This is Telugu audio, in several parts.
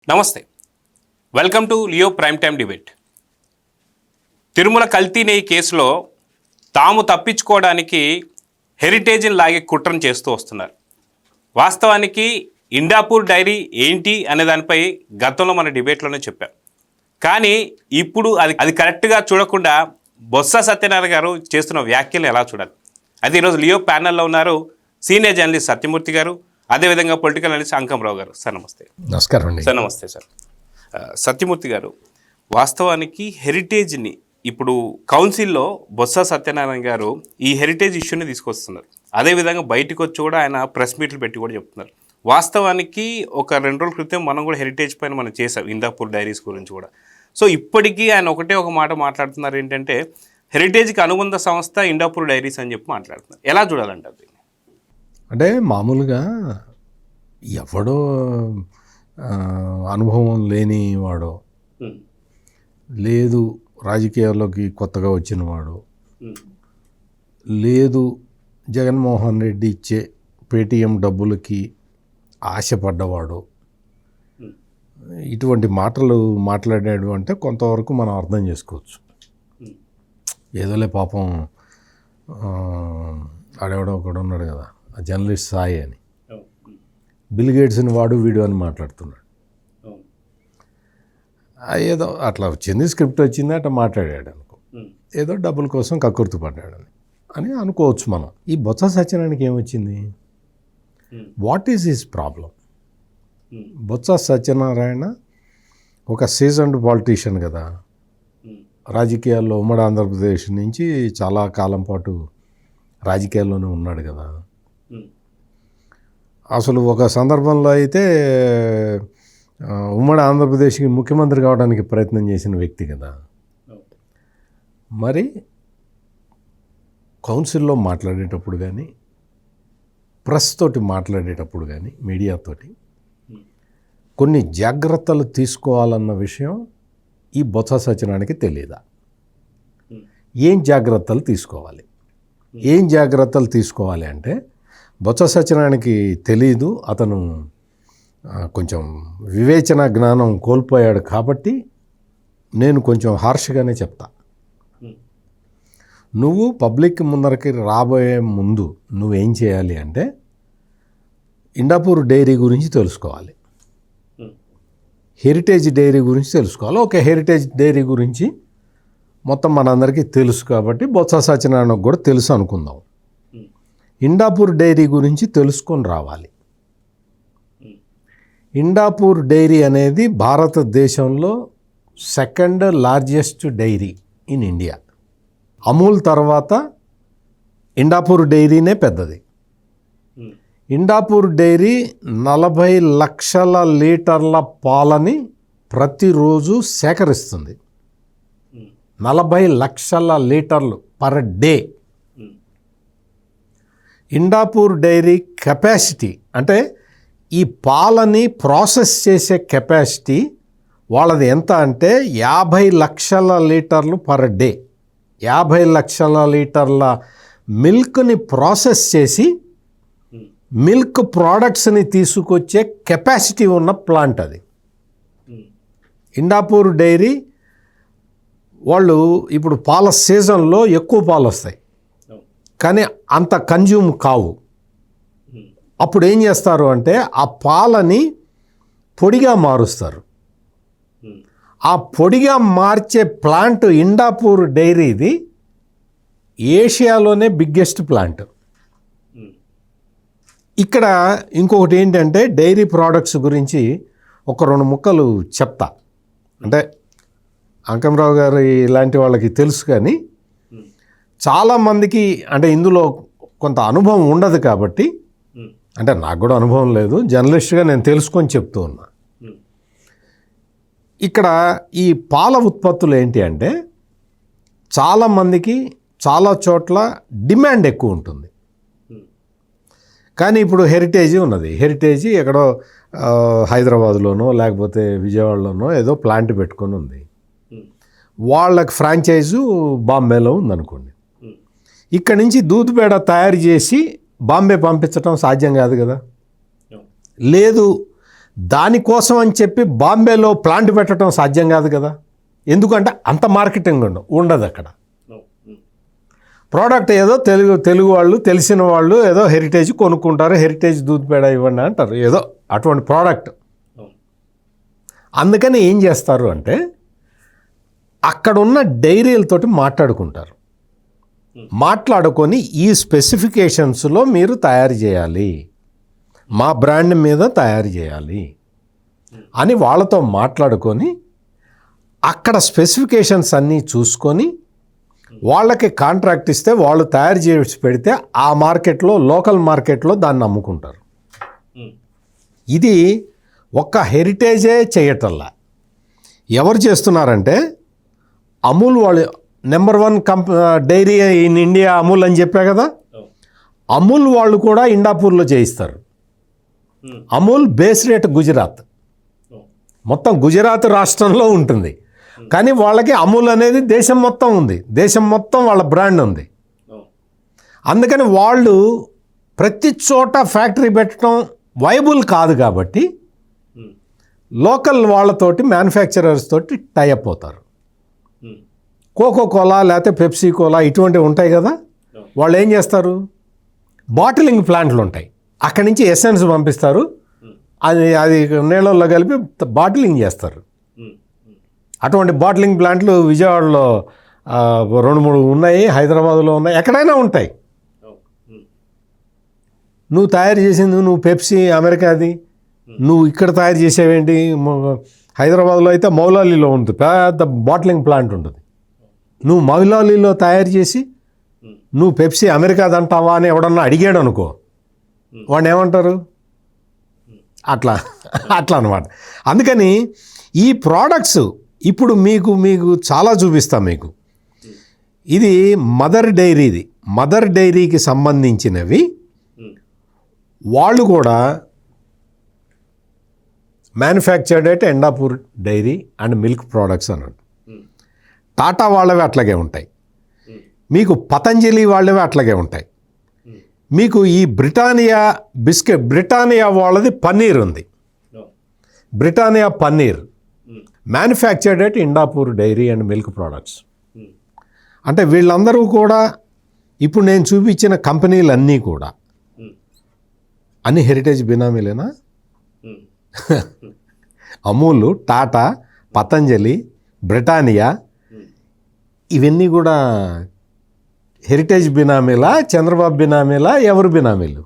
నమస్తే, welcome to Leo prime time debate. Tirumala కల్తీ నెయ్యి కేసులో తాము తప్పించుకోవడానికి హెరిటేజ్ని లాగే కుట్రను చేస్తూ వస్తున్నారు. వాస్తవానికి ఇండాపూర్ డైరీ ఏంటి అనే దానిపై గతంలో మన డిబేట్లోనే చెప్పాం. కానీ ఇప్పుడు అది కరెక్ట్గా చూడకుండా బొత్స సత్యనారాయణ గారు చేస్తున్న వ్యాఖ్యలు ఎలా చూడాలి? అది ఈరోజు లియో ప్యానెల్లో ఉన్నారు సీనియర్ జర్నలిస్ట్ సత్యమూర్తి గారు, అదేవిధంగా పొలిటికల్ అనలిస్ట్ అంకంరావు గారు. సార్ నమస్తే. నమస్కారం అండి. సార్ నమస్తే. సార్ సత్యమూర్తి గారు, వాస్తవానికి హెరిటేజ్ని ఇప్పుడు కౌన్సిల్లో బొత్స సత్యనారాయణ గారు ఈ హెరిటేజ్ ఇష్యూని తీసుకొస్తున్నారు. అదేవిధంగా బయటకు వచ్చి కూడా ఆయన ప్రెస్ మీట్లు పెట్టి కూడా చెప్తున్నారు. వాస్తవానికి ఒక 2 రోజుల క్రితం మనం కూడా హెరిటేజ్ పైన మనం చేసాం, ఇందాపూర్ డైరీస్ గురించి కూడా. సో ఇప్పటికీ ఆయన ఒక మాట మాట్లాడుతున్నారు, ఏంటంటే హెరిటేజ్కి అనుబంధ సంస్థ ఇండాపూర్ డైరీస్ అని చెప్పి మాట్లాడుతున్నారు. ఎలా చూడాలంటారు దీన్ని? అంటే మామూలుగా ఎవడో అనుభవం లేని వాడో, లేదు రాజకీయాల్లోకి కొత్తగా వచ్చినవాడు, లేదు జగన్మోహన్ రెడ్డి ఇచ్చే పేటీఎం డబ్బులకి ఆశపడ్డవాడు ఇటువంటి మాటలు మాట్లాడాడు అంటే కొంతవరకు మనం అర్థం చేసుకోవచ్చు. ఏదోలే పాపం ఆడెవడో ఒకడు ఉన్నాడు కదా, ఆ జర్నలిస్ట్ సాయి అని, బిల్ గేట్స్ని వాడు వీడు అని మాట్లాడుతున్నాడు. ఏదో అట్లా వచ్చింది, స్క్రిప్ట్ వచ్చింది, అట్లా మాట్లాడాడు అనుకో, ఏదో డబ్బుల కోసం కక్కుర్తి పడ్డాడని అని అనుకోవచ్చు మనం. ఈ బొత్స సత్యనారాయణకి ఏమొచ్చింది? What is his problem? Botsa Satyanarayana ఒక సీజన్డ్ పాలిటీషియన్ కదా, రాజకీయాల్లో ఉమ్మడి ఆంధ్రప్రదేశ్ నుంచి చాలా కాలం పాటు రాజకీయాల్లోనే ఉన్నాడు కదా. అసలు ఒక సందర్భంలో అయితే ఉమ్మడి ఆంధ్రప్రదేశ్కి ముఖ్యమంత్రి కావడానికి ప్రయత్నం చేసిన వ్యక్తి కదా. మరి కౌన్సిల్లో మాట్లాడేటప్పుడు కానీ, ప్రెస్ తోటి మాట్లాడేటప్పుడు కానీ, మీడియాతోటి కొన్ని జాగ్రత్తలు తీసుకోవాలన్న విషయం ఈ బొత్స సత్యనారాయణకి తెలియదా? ఏం జాగ్రత్తలు తీసుకోవాలి? ఏం జాగ్రత్తలు తీసుకోవాలి అంటే బొత్స సత్యనారాయణకి తెలీదు. అతను కొంచెం వివేచన జ్ఞానం కోల్పోయాడు కాబట్టి నేను కొంచెం హార్ష్గానే చెప్తా. నువ్వు పబ్లిక్ ముందరకి రాబోయే ముందు నువ్వేం చేయాలి అంటే ఇండాపూర్ డైరీ గురించి తెలుసుకోవాలి, హెరిటేజ్ డైరీ గురించి తెలుసుకోవాలి. ఓకే, హెరిటేజ్ డైరీ గురించి మొత్తం మనందరికీ తెలుసు కాబట్టి బొత్స సత్యనారాయణకు కూడా తెలుసు అనుకుందాం. ఇండాపూర్ డైరీ గురించి తెలుసుకొని రావాలి. ఇండాపూర్ డైరీ అనేది భారతదేశంలో 2nd largest dairy in India. Amul తర్వాత ఇండాపూర్ డైరీనే పెద్దది. ఇండాపూర్ డైరీ 40 లక్షల లీటర్ల పాలని ప్రతిరోజు సేకరిస్తుంది. 40 లక్షల లీటర్లు per day. Indapur dairy capacity అంటే ఈ పాలని ప్రాసెస్ చేసే కెపాసిటీ వాళ్ళది ఎంత అంటే 50 లక్షల లీటర్లు పర్ డే. 50 లక్షల లీటర్ల మిల్క్ని ప్రాసెస్ చేసి మిల్క్ ప్రోడక్ట్స్ని తీసుకొచ్చే కెపాసిటీ ఉన్న ప్లాంట్ అది. ఇండాపూర్ డైరీ వాళ్ళు ఇప్పుడు పాల సీజన్లో ఎక్కువ పాలు వస్తాయి కానీ అంత కన్జ్యూమ్ కావు. అప్పుడు ఏం చేస్తారు అంటే ఆ పాలని పొడిగా మారుస్తారు. ఆ పొడిగా మార్చే ప్లాంట్ ఇండాపూర్ డైరీది ఏషియాలోనే బిగ్గెస్ట్ ప్లాంట్. ఇక్కడ ఇంకొకటి ఏంటంటే డైరీ ప్రోడక్ట్స్ గురించి ఒక 2 ముక్కలు చెప్తా. అంటే అంకంరావు గారు ఇలాంటి వాళ్ళకి తెలుసు కానీ చాలామందికి అంటే ఇందులో కొంత అనుభవం ఉండదు కాబట్టి, అంటే నాకు కూడా అనుభవం లేదు, జర్నలిస్ట్గా నేను తెలుసుకొని చెప్తూ ఉన్నా. ఇక్కడ ఈ పాల ఉత్పత్తులు ఏంటి అంటే చాలామందికి చాలా చోట్ల డిమాండ్ ఎక్కువ ఉంటుంది. కానీ ఇప్పుడు హెరిటేజ్ ఉన్నది, హెరిటేజ్ ఎక్కడో హైదరాబాద్లోనో లేకపోతే విజయవాడలోనో ఏదో ప్లాంట్ పెట్టుకొని ఉంది. వాళ్ళకి ఫ్రాంచైజు బాంబేలో ఉందనుకోండి. ఇక్కడి నుంచి దూద్ పేడ తయారు చేసి బాంబే పంపించడం సాధ్యం కాదు కదా. లేదు దానికోసం అని చెప్పి బాంబేలో ప్లాంట్ పెట్టడం సాధ్యం కాదు కదా. ఎందుకంటే అంత మార్కెటింగ్ ఉండదు అక్కడ. ప్రోడక్ట్ ఏదో తెలుగు వాళ్ళు తెలిసిన వాళ్ళు ఏదో హెరిటేజ్ కొనుక్కుంటారు, హెరిటేజ్ దూద్ పేడ ఇవ్వండి అంటారు, ఏదో అటువంటి ప్రోడక్ట్. అందుకని ఏం చేస్తారు అంటే అక్కడున్న డైరీలతోటి మాట్లాడుకుంటారు. మాట్లాడుకొని ఈ స్పెసిఫికేషన్స్లో మీరు తయారు చేయాలి, మా బ్రాండ్ మీద తయారు చేయాలి అని వాళ్ళతో మాట్లాడుకొని అక్కడ స్పెసిఫికేషన్స్ అన్నీ చూసుకొని వాళ్ళకి కాంట్రాక్ట్ ఇస్తే వాళ్ళు తయారు చేసి పెడితే ఆ మార్కెట్లో, లోకల్ మార్కెట్లో దాన్ని అమ్ముకుంటారు. ఇది ఒక్క హెరిటేజే చేయటల్లా. ఎవరు చేస్తున్నారంటే అమూల్ వాళ్ళు number 1 dairy in India Amul అని చెప్పా కదా, అమూల్ వాళ్ళు కూడా ఇండాపూర్లో చేయిస్తారు. అమూల్ బేస్ రేట్ గుజరాత్, మొత్తం గుజరాత్ రాష్ట్రంలో ఉంటుంది. కానీ వాళ్ళకి అమూల్ అనేది దేశం మొత్తం ఉంది, దేశం మొత్తం వాళ్ళ బ్రాండ్ ఉంది. అందుకని వాళ్ళు ప్రతి చోట ఫ్యాక్టరీ పెట్టడం వైబుల్ కాదు కాబట్టి లోకల్ వాళ్ళతోటి మ్యానుఫ్యాక్చరర్స్ తోటి టైఅప్ అవుతారు. కోకో కోలా లేకపోతే పెప్సీ కోలా ఇటువంటివి ఉంటాయి కదా, వాళ్ళు ఏం చేస్తారు, బాటిలింగ్ ప్లాంట్లు ఉంటాయి, అక్కడి నుంచి ఎసెన్స్ పంపిస్తారు, అది నీళ్ళల్లో కలిపి బాటిలింగ్ చేస్తారు. అటువంటి బాటిలింగ్ ప్లాంట్లు విజయవాడలో 2-3 ఉన్నాయి, హైదరాబాద్లో ఉన్నాయి, ఎక్కడైనా ఉంటాయి. నువ్వు తయారు చేసింది నువ్వు పెప్సీ అమెరికాది, నువ్వు ఇక్కడ తయారు చేసేవేంటి? హైదరాబాద్లో అయితే మౌలాలీలో ఉంటుంది, పెద్ద బాటిలింగ్ ప్లాంట్ ఉంటుంది. నువ్వు మౌలాలీలో తయారు చేసి నువ్వు పెప్సీ అమెరికాది అంటావా అని ఎవడన్నా అడిగాడు అనుకో, వాడిని ఏమంటారు? అట్లా అనమాట. అందుకని ఈ ప్రోడక్ట్స్ ఇప్పుడు మీకు చాలా చూపిస్తాం మీకు. ఇది మదర్ డైరీది, మదర్ డైరీకి సంబంధించినవి వాళ్ళు కూడా manufactured at Indapur dairy and milk products అన్నట్టు. టాటా వాళ్ళవి అట్లాగే ఉంటాయి, మీకు పతంజలి వాళ్ళవి అట్లాగే ఉంటాయి, మీకు ఈ బ్రిటానియా వాళ్ళది పన్నీర్ ఉంది, Britannia paneer manufactured at Indapur dairy and milk products. అంటే వీళ్ళందరూ కూడా ఇప్పుడు నేను చూపించిన కంపెనీలన్నీ కూడా అన్ని హెరిటేజ్ బినామీలేనా? అమూల్, టాటా, పతంజలి, బ్రిటానియా ఇవన్నీ కూడా హెరిటేజ్ బినామీలా, చంద్రబాబు బినామీలా, ఎవరు బినామీలు?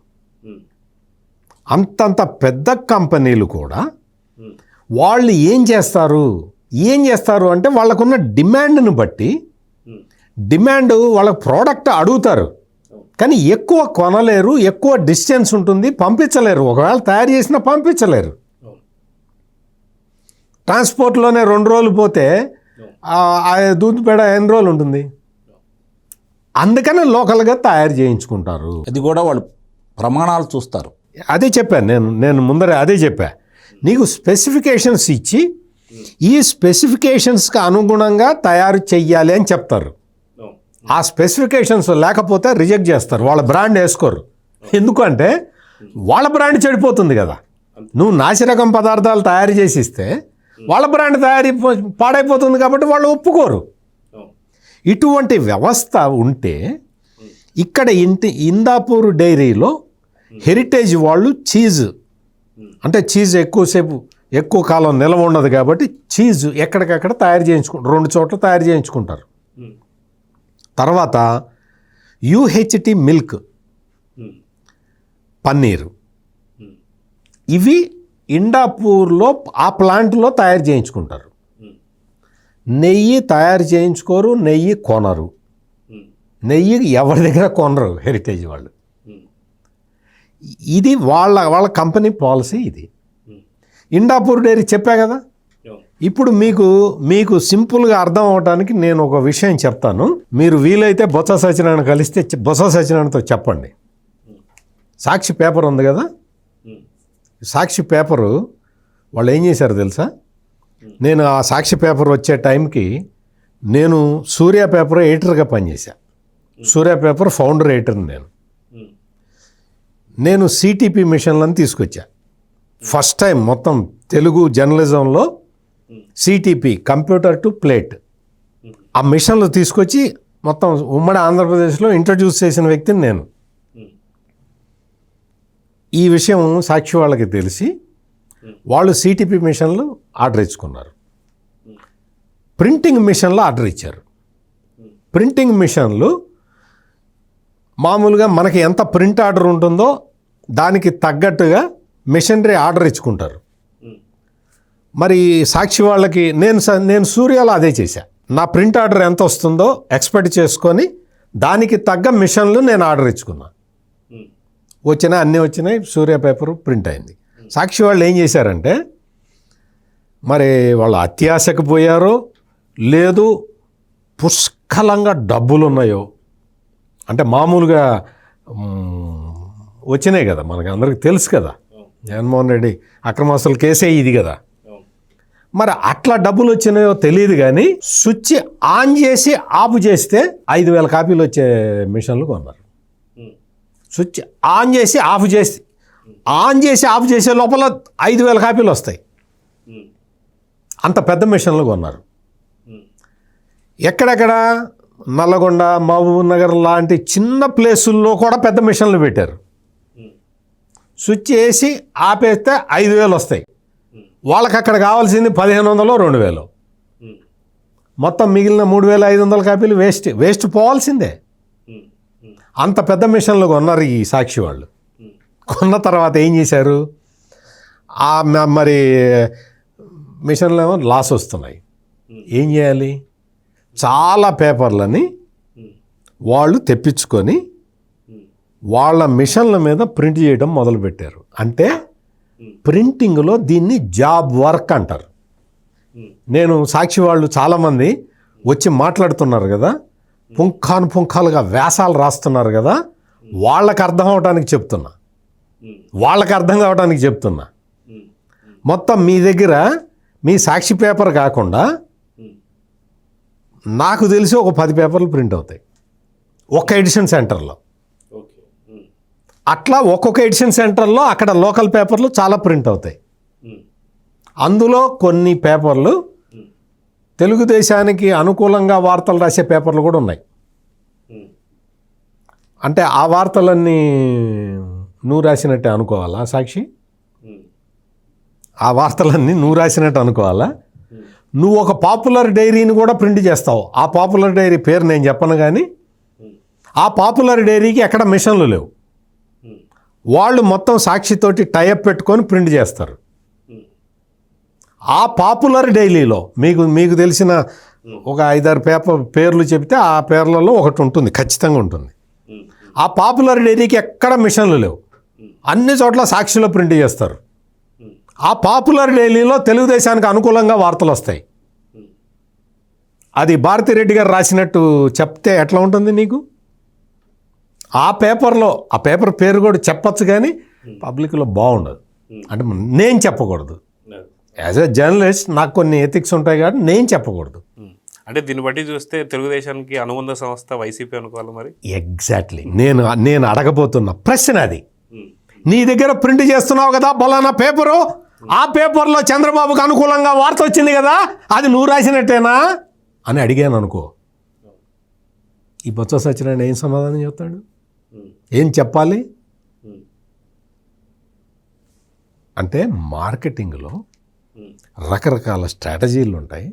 అంతంత పెద్ద కంపెనీలు కూడా వాళ్ళు ఏం చేస్తారు అంటే వాళ్ళకున్న డిమాండ్ను బట్టి, డిమాండ్ వాళ్ళ ప్రోడక్ట్ అడుగుతారు కానీ ఎక్కువ కొనలేరు, ఎక్కువ డిస్టెన్స్ ఉంటుంది, పంపించలేరు. ఒకవేళ తయారు చేసినా పంపించలేరు. ట్రాన్స్పోర్ట్లోనే 2 రోజులు పోతే దూద్ పేడ ఎన్ని రోజులు ఉంటుంది? అందుకనే లోకల్గా తయారు చేయించుకుంటారు. అది కూడా వాళ్ళు ప్రమాణాలు చూస్తారు. అదే చెప్పాను నేను ముందరే అదే చెప్పా. నీకు స్పెసిఫికేషన్స్ ఇచ్చి ఈ స్పెసిఫికేషన్స్కి అనుగుణంగా తయారు చెయ్యాలి అని చెప్తారు. ఆ స్పెసిఫికేషన్స్ లేకపోతే రిజెక్ట్ చేస్తారు, వాళ్ళ బ్రాండ్ వేసుకోరు. ఎందుకంటే వాళ్ళ బ్రాండ్ చెడిపోతుంది కదా. నువ్వు నాసిరకం పదార్థాలు తయారు చేసి ఇస్తే వాళ్ళ బ్రాండ్ పాడైపోతుంది కాబట్టి వాళ్ళు ఒప్పుకోరు. ఇటువంటి వ్యవస్థ ఉంటే ఇక్కడ ఇందాపూర్ డైరీలో హెరిటేజ్ వాళ్ళు చీజ్ ఎక్కువ కాలం నిల్వ ఉండదు కాబట్టి చీజ్ ఎక్కడికక్కడ తయారు చేయించుకుంటారు, 2 చోట్ల తయారు చేయించుకుంటారు. తర్వాత UHT మిల్క్, పన్నీరు, ఇవి ఇండాపూర్లో ఆ ప్లాంట్లో తయారు చేయించుకుంటారు. నెయ్యి తయారు చేయించుకోరు, నెయ్యి కొనరు, నెయ్యి ఎవరి దగ్గర కొనరు హెరిటేజ్ వాళ్ళు. ఇది వాళ్ళ కంపెనీ పాలసీ. ఇది ఇండాపూర్ డైరీ చెప్పా కదా. ఇప్పుడు మీకు సింపుల్గా అర్థం అవడానికి నేను ఒక విషయం చెప్తాను. మీరు వీలైతే బొత్స సత్యనారాయణ కలిస్తే బొత్స సత్యనారాయణతో చెప్పండి. సాక్షి పేపర్ ఉంది కదా, సాక్షి పేపరు వాళ్ళు ఏం చేశారు తెలుసా? నేను ఆ సాక్షి పేపర్ వచ్చే టైంకి నేను సూర్య పేపర్ ఎడిటర్గా పనిచేశా. సూర్య పేపర్ ఫౌండర్ ఎడిటర్ని నేను CTP మిషన్లను తీసుకొచ్చా. ఫస్ట్ టైం మొత్తం తెలుగు జర్నలిజంలో సిటిపి, కంప్యూటర్ టు ప్లేట్, ఆ మిషన్లు తీసుకొచ్చి మొత్తం ఉమ్మడి ఆంధ్రప్రదేశ్లో ఇంట్రడ్యూస్ చేసిన వ్యక్తిని నేను. ఈ విషయం సాక్షి వాళ్ళకి తెలిసి వాళ్ళు సిటిపి మిషన్లు ఆర్డర్ ఇచ్చుకున్నారు. ప్రింటింగ్ మిషన్లు ఆర్డర్ ఇచ్చారు. ప్రింటింగ్ మిషన్లు మామూలుగా మనకి ఎంత ప్రింట్ ఆర్డర్ ఉంటుందో దానికి తగ్గట్టుగా మిషనరీ ఆర్డర్ ఇచ్చుకుంటారు. మరి సాక్షి వాళ్ళకి నేను సూర్యాలో అదే చేశా. నా ప్రింట్ ఆర్డర్ ఎంత వస్తుందో ఎక్స్పెక్ట్ చేసుకొని దానికి తగ్గ మిషన్లు నేను ఆర్డర్ ఇచ్చుకున్నా. అన్నీ వచ్చినాయి, సూర్య పేపరు ప్రింట్ అయింది. సాక్షి వాళ్ళు ఏం చేశారంటే, మరి వాళ్ళు అత్యాశకు పోయారో లేదు పుష్కలంగా డబ్బులు ఉన్నాయో, అంటే మామూలుగా వచ్చినాయి కదా, మనకి అందరికి తెలుసు కదా, జగన్మోహన్ రెడ్డి అక్రమాస్తుల కేసే ఇది కదా. మరి అట్లా డబ్బులు వచ్చినాయో తెలియదు కానీ స్విచ్ ఆన్ చేసి ఆఫ్ చేస్తే 5,000 కాపీలు వచ్చే మిషన్లు కొన్నారు. స్విచ్ ఆన్ చేసి ఆఫ్ చేసే లోపల 5,000 కాపీలు వస్తాయి. అంత పెద్ద మిషన్లు కొన్నారు. ఎక్కడెక్కడ నల్లగొండ, మహబూబ్ నగర్ లాంటి చిన్న ప్లేసుల్లో కూడా పెద్ద మిషన్లు పెట్టారు. స్విచ్ వేసి ఆపేస్తే 5,000 వస్తాయి. వాళ్ళకి అక్కడ కావాల్సింది 1,500, 2,000. మొత్తం మిగిలిన 3,500 కాపీలు వేస్ట్ పోవాల్సిందే. అంత పెద్ద మిషన్లు కొన్నారు ఈ సాక్షి వాళ్ళు. కొన్న తర్వాత ఏం చేశారు, మరి మిషన్లు ఏమో లాస్ వస్తున్నాయి. ఏం చేయాలి, చాలా పేపర్లని వాళ్ళు తెప్పించుకొని వాళ్ళ మిషన్ల మీద ప్రింట్ చేయడం మొదలుపెట్టారు. అంటే ప్రింటింగ్లో దీన్ని జాబ్ వర్క్ అంటారు. నేను సాక్షి వాళ్ళు చాలామంది వచ్చి మాట్లాడుతున్నారు కదా, పుంఖాలుగా వ్యాసాలు రాస్తున్నారు కదా, వాళ్ళకి అర్థం అవడానికి చెప్తున్నా. మొత్తం మీ దగ్గర మీ సాక్షి పేపర్ కాకుండా నాకు తెలిసి ఒక 10 పేపర్లు ప్రింట్ అవుతాయి ఒక్క ఎడిషన్ సెంటర్లో. అట్లా ఒక్కొక్క ఎడిషన్ సెంటర్లో అక్కడ లోకల్ పేపర్లు చాలా ప్రింట్ అవుతాయి. అందులో కొన్ని పేపర్లు తెలుగుదేశానికి అనుకూలంగా వార్తలు రాసే పేపర్లు కూడా ఉన్నాయి. అంటే ఆ వార్తలన్నీ నువ్వు రాసినట్టే అనుకోవాలా సాక్షి? ఆ వార్తలన్నీ నువ్వు రాసినట్టు అనుకోవాలా? నువ్వు ఒక పాపులర్ డైరీని కూడా ప్రింట్ చేస్తావు. ఆ పాపులర్ డైరీ పేరు నేను చెప్పను కానీ ఆ పాపులర్ డైరీకి ఎక్కడ మిషన్లు లేవు. వాళ్ళు మొత్తం సాక్షితోటి టైఅప్ పెట్టుకొని ప్రింట్ చేస్తారు. ఆ పాపులర్ డైలీలో మీకు తెలిసిన ఒక 5-6 పేర్లు చెప్తే ఆ పేర్లలో ఒకటి ఉంటుంది, ఖచ్చితంగా ఉంటుంది. ఆ పాపులర్ డైరీకి ఎక్కడ మిషన్లు లేవు, అన్ని చోట్ల సాక్షిలో ప్రింట్ చేస్తారు. ఆ పాపులర్ డైలీలో తెలుగుదేశానికి అనుకూలంగా వార్తలు వస్తాయి. అది భారతిరెడ్డి గారు రాసినట్టు చెప్తే ఎట్లా ఉంటుంది నీకు? ఆ పేపర్లో ఆ పేపర్ పేరు కూడా చెప్పచ్చు కానీ పబ్లిక్లో బాగుండదు. అంటే నేను చెప్పకూడదు. యాజ్ ఎ జర్నలిస్ట్ నాకు కొన్ని ఎథిక్స్ ఉంటాయి కాబట్టి నేను చెప్పకూడదు. అంటే దీన్ని బట్టి చూస్తే తెలుగుదేశానికి అనుబంధ సంస్థ వైసీపీ అనుకోవాలి మరి. ఎగ్జాక్ట్లీ నేను అడగబోతున్న ప్రశ్న అది. నీ దగ్గర ప్రింట్ చేస్తున్నావు కదా బలానా పేపరు, ఆ పేపర్లో చంద్రబాబుకు అనుకూలంగా వార్త వచ్చింది కదా, అది నువ్వు రాసినట్టేనా అని అడిగాను అనుకో, ఈ బొత్స సత్యనారాయణ ఏం సమాధానం చెప్తాడు? ఏం చెప్పాలి? అంటే మార్కెటింగ్లో రకరకాల స్ట్రాటజీలు ఉంటాయి.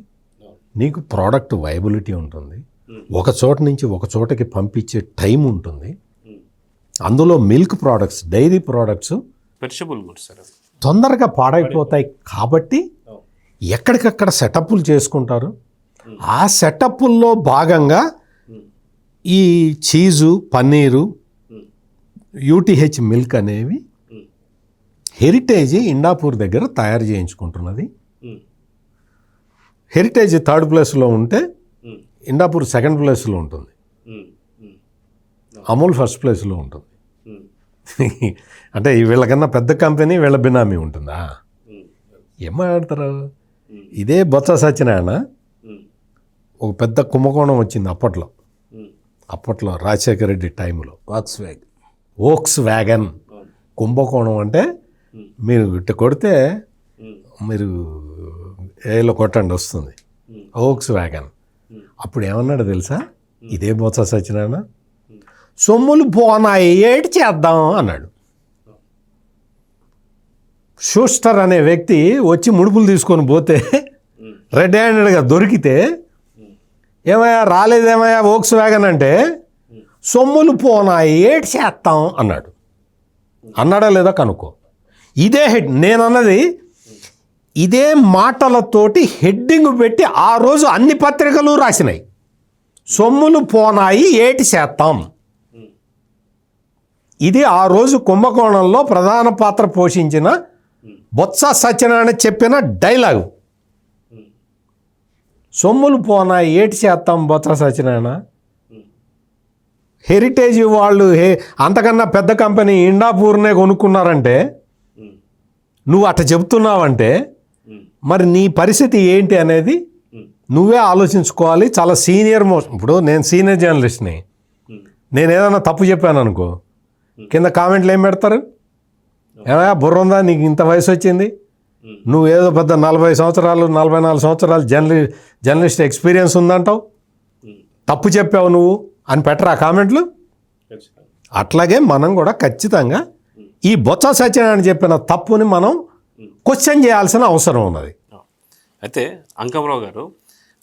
నీకు ప్రోడక్ట్ వైబిలిటీ ఉంటుంది, ఒక చోట నుంచి ఒక చోటకి పంపించే టైం ఉంటుంది. అందులో milk products, dairy products perishable goods sir, తొందరగా పాడైపోతాయి కాబట్టి ఎక్కడికక్కడ సెటప్లు చేసుకుంటారు. ఆ సెటప్పుల్లో భాగంగా ఈ చీజు, పన్నీరు, యూటీహెచ్ మిల్క్ అనేవి హెరిటేజ్ ఇండాపూర్ దగ్గర తయారు చేయించుకుంటున్నది. హెరిటేజ్ 3rd ప్లేస్లో ఉంటే ఇండాపూర్ 2nd ప్లేస్లో ఉంటుంది, అమూల్ 1st ప్లేస్లో ఉంటుంది. అంటే వీళ్ళకన్నా పెద్ద కంపెనీ వీళ్ళ బినామీ ఉంటుందా? ఏం మాట్లాడతారు? ఇదే బొత్స సత్యనారాయణ ఒక పెద్ద కుంభకోణం వచ్చింది అప్పట్లో రాజశేఖర రెడ్డి టైంలో. వోక్స్ వ్యాగన్ కుంభకోణం అంటే మీరు ఇట్ట కొడితే మీరు ఏలో కొట్టండి వస్తుంది ఓక్స్ వ్యాగన్. అప్పుడు ఏమన్నాడు తెలుసా? ఇదే బొత్స సత్యనారాయణ, సొమ్ములు పోనాయి ఏటి చేద్దాం అన్నాడు. షూస్టర్ అనే వ్యక్తి వచ్చి ముడుపులు తీసుకొని పోతే రెడ్ హ్యాండెడ్గా దొరికితే ఏమయ్యా రాలేదేమయ్యా ఓక్స్ వ్యాగన్ అంటే, సొమ్ములు పోనాయి ఏటి చేస్తాం అన్నాడు. అన్నాడా లేదా కనుక్కో. ఇదే హెడ్ నేనన్నది, ఇదే మాటలతోటి హెడ్డింగ్ పెట్టి ఆ రోజు అన్ని పత్రికలు రాసినాయి, సొమ్ములు పోనాయి ఏటి చేస్తాం. ఇది ఆ రోజు కుంభకోణంలో ప్రధాన పాత్ర పోషించిన బొత్స సత్యనారాయణ చెప్పిన డైలాగు. సొమ్ములు పోనాయి ఏటి చేస్తాం బొత్స సత్యనారాయణ. హెరిటేజ్ వాళ్ళు అంతకన్నా పెద్ద కంపెనీ ఇండాపూర్నే కొనుక్కున్నారంటే నువ్వు అట్ట చెప్తున్నావంటే మరి నీ పరిస్థితి ఏంటి అనేది నువ్వే ఆలోచించుకోవాలి. చాలా సీనియర్ ఇప్పుడు నేను సీనియర్ జర్నలిస్ట్ని, నేను ఏదైనా తప్పు చెప్పాను అనుకో, కింద కామెంట్లు ఏం పెడతారు? ఏమయ్యా బుర్ర ఉందా నీకు, ఇంత వయసు వచ్చింది, నువ్వు ఏదో పెద్ద 40 సంవత్సరాలు 44 సంవత్సరాలు జర్నలిస్ట్ ఎక్స్పీరియన్స్ ఉందంటావు, తప్పు చెప్పావు నువ్వు అని పెట్టరా కామెంట్లు. అట్లాగే మనం కూడా ఖచ్చితంగా ఈ బొత్స సత్యనారాయణ చెప్పిన తప్పుని మనం క్వశ్చన్ చేయాల్సిన అవసరం ఉన్నది. అయితే అంకమరావు గారు,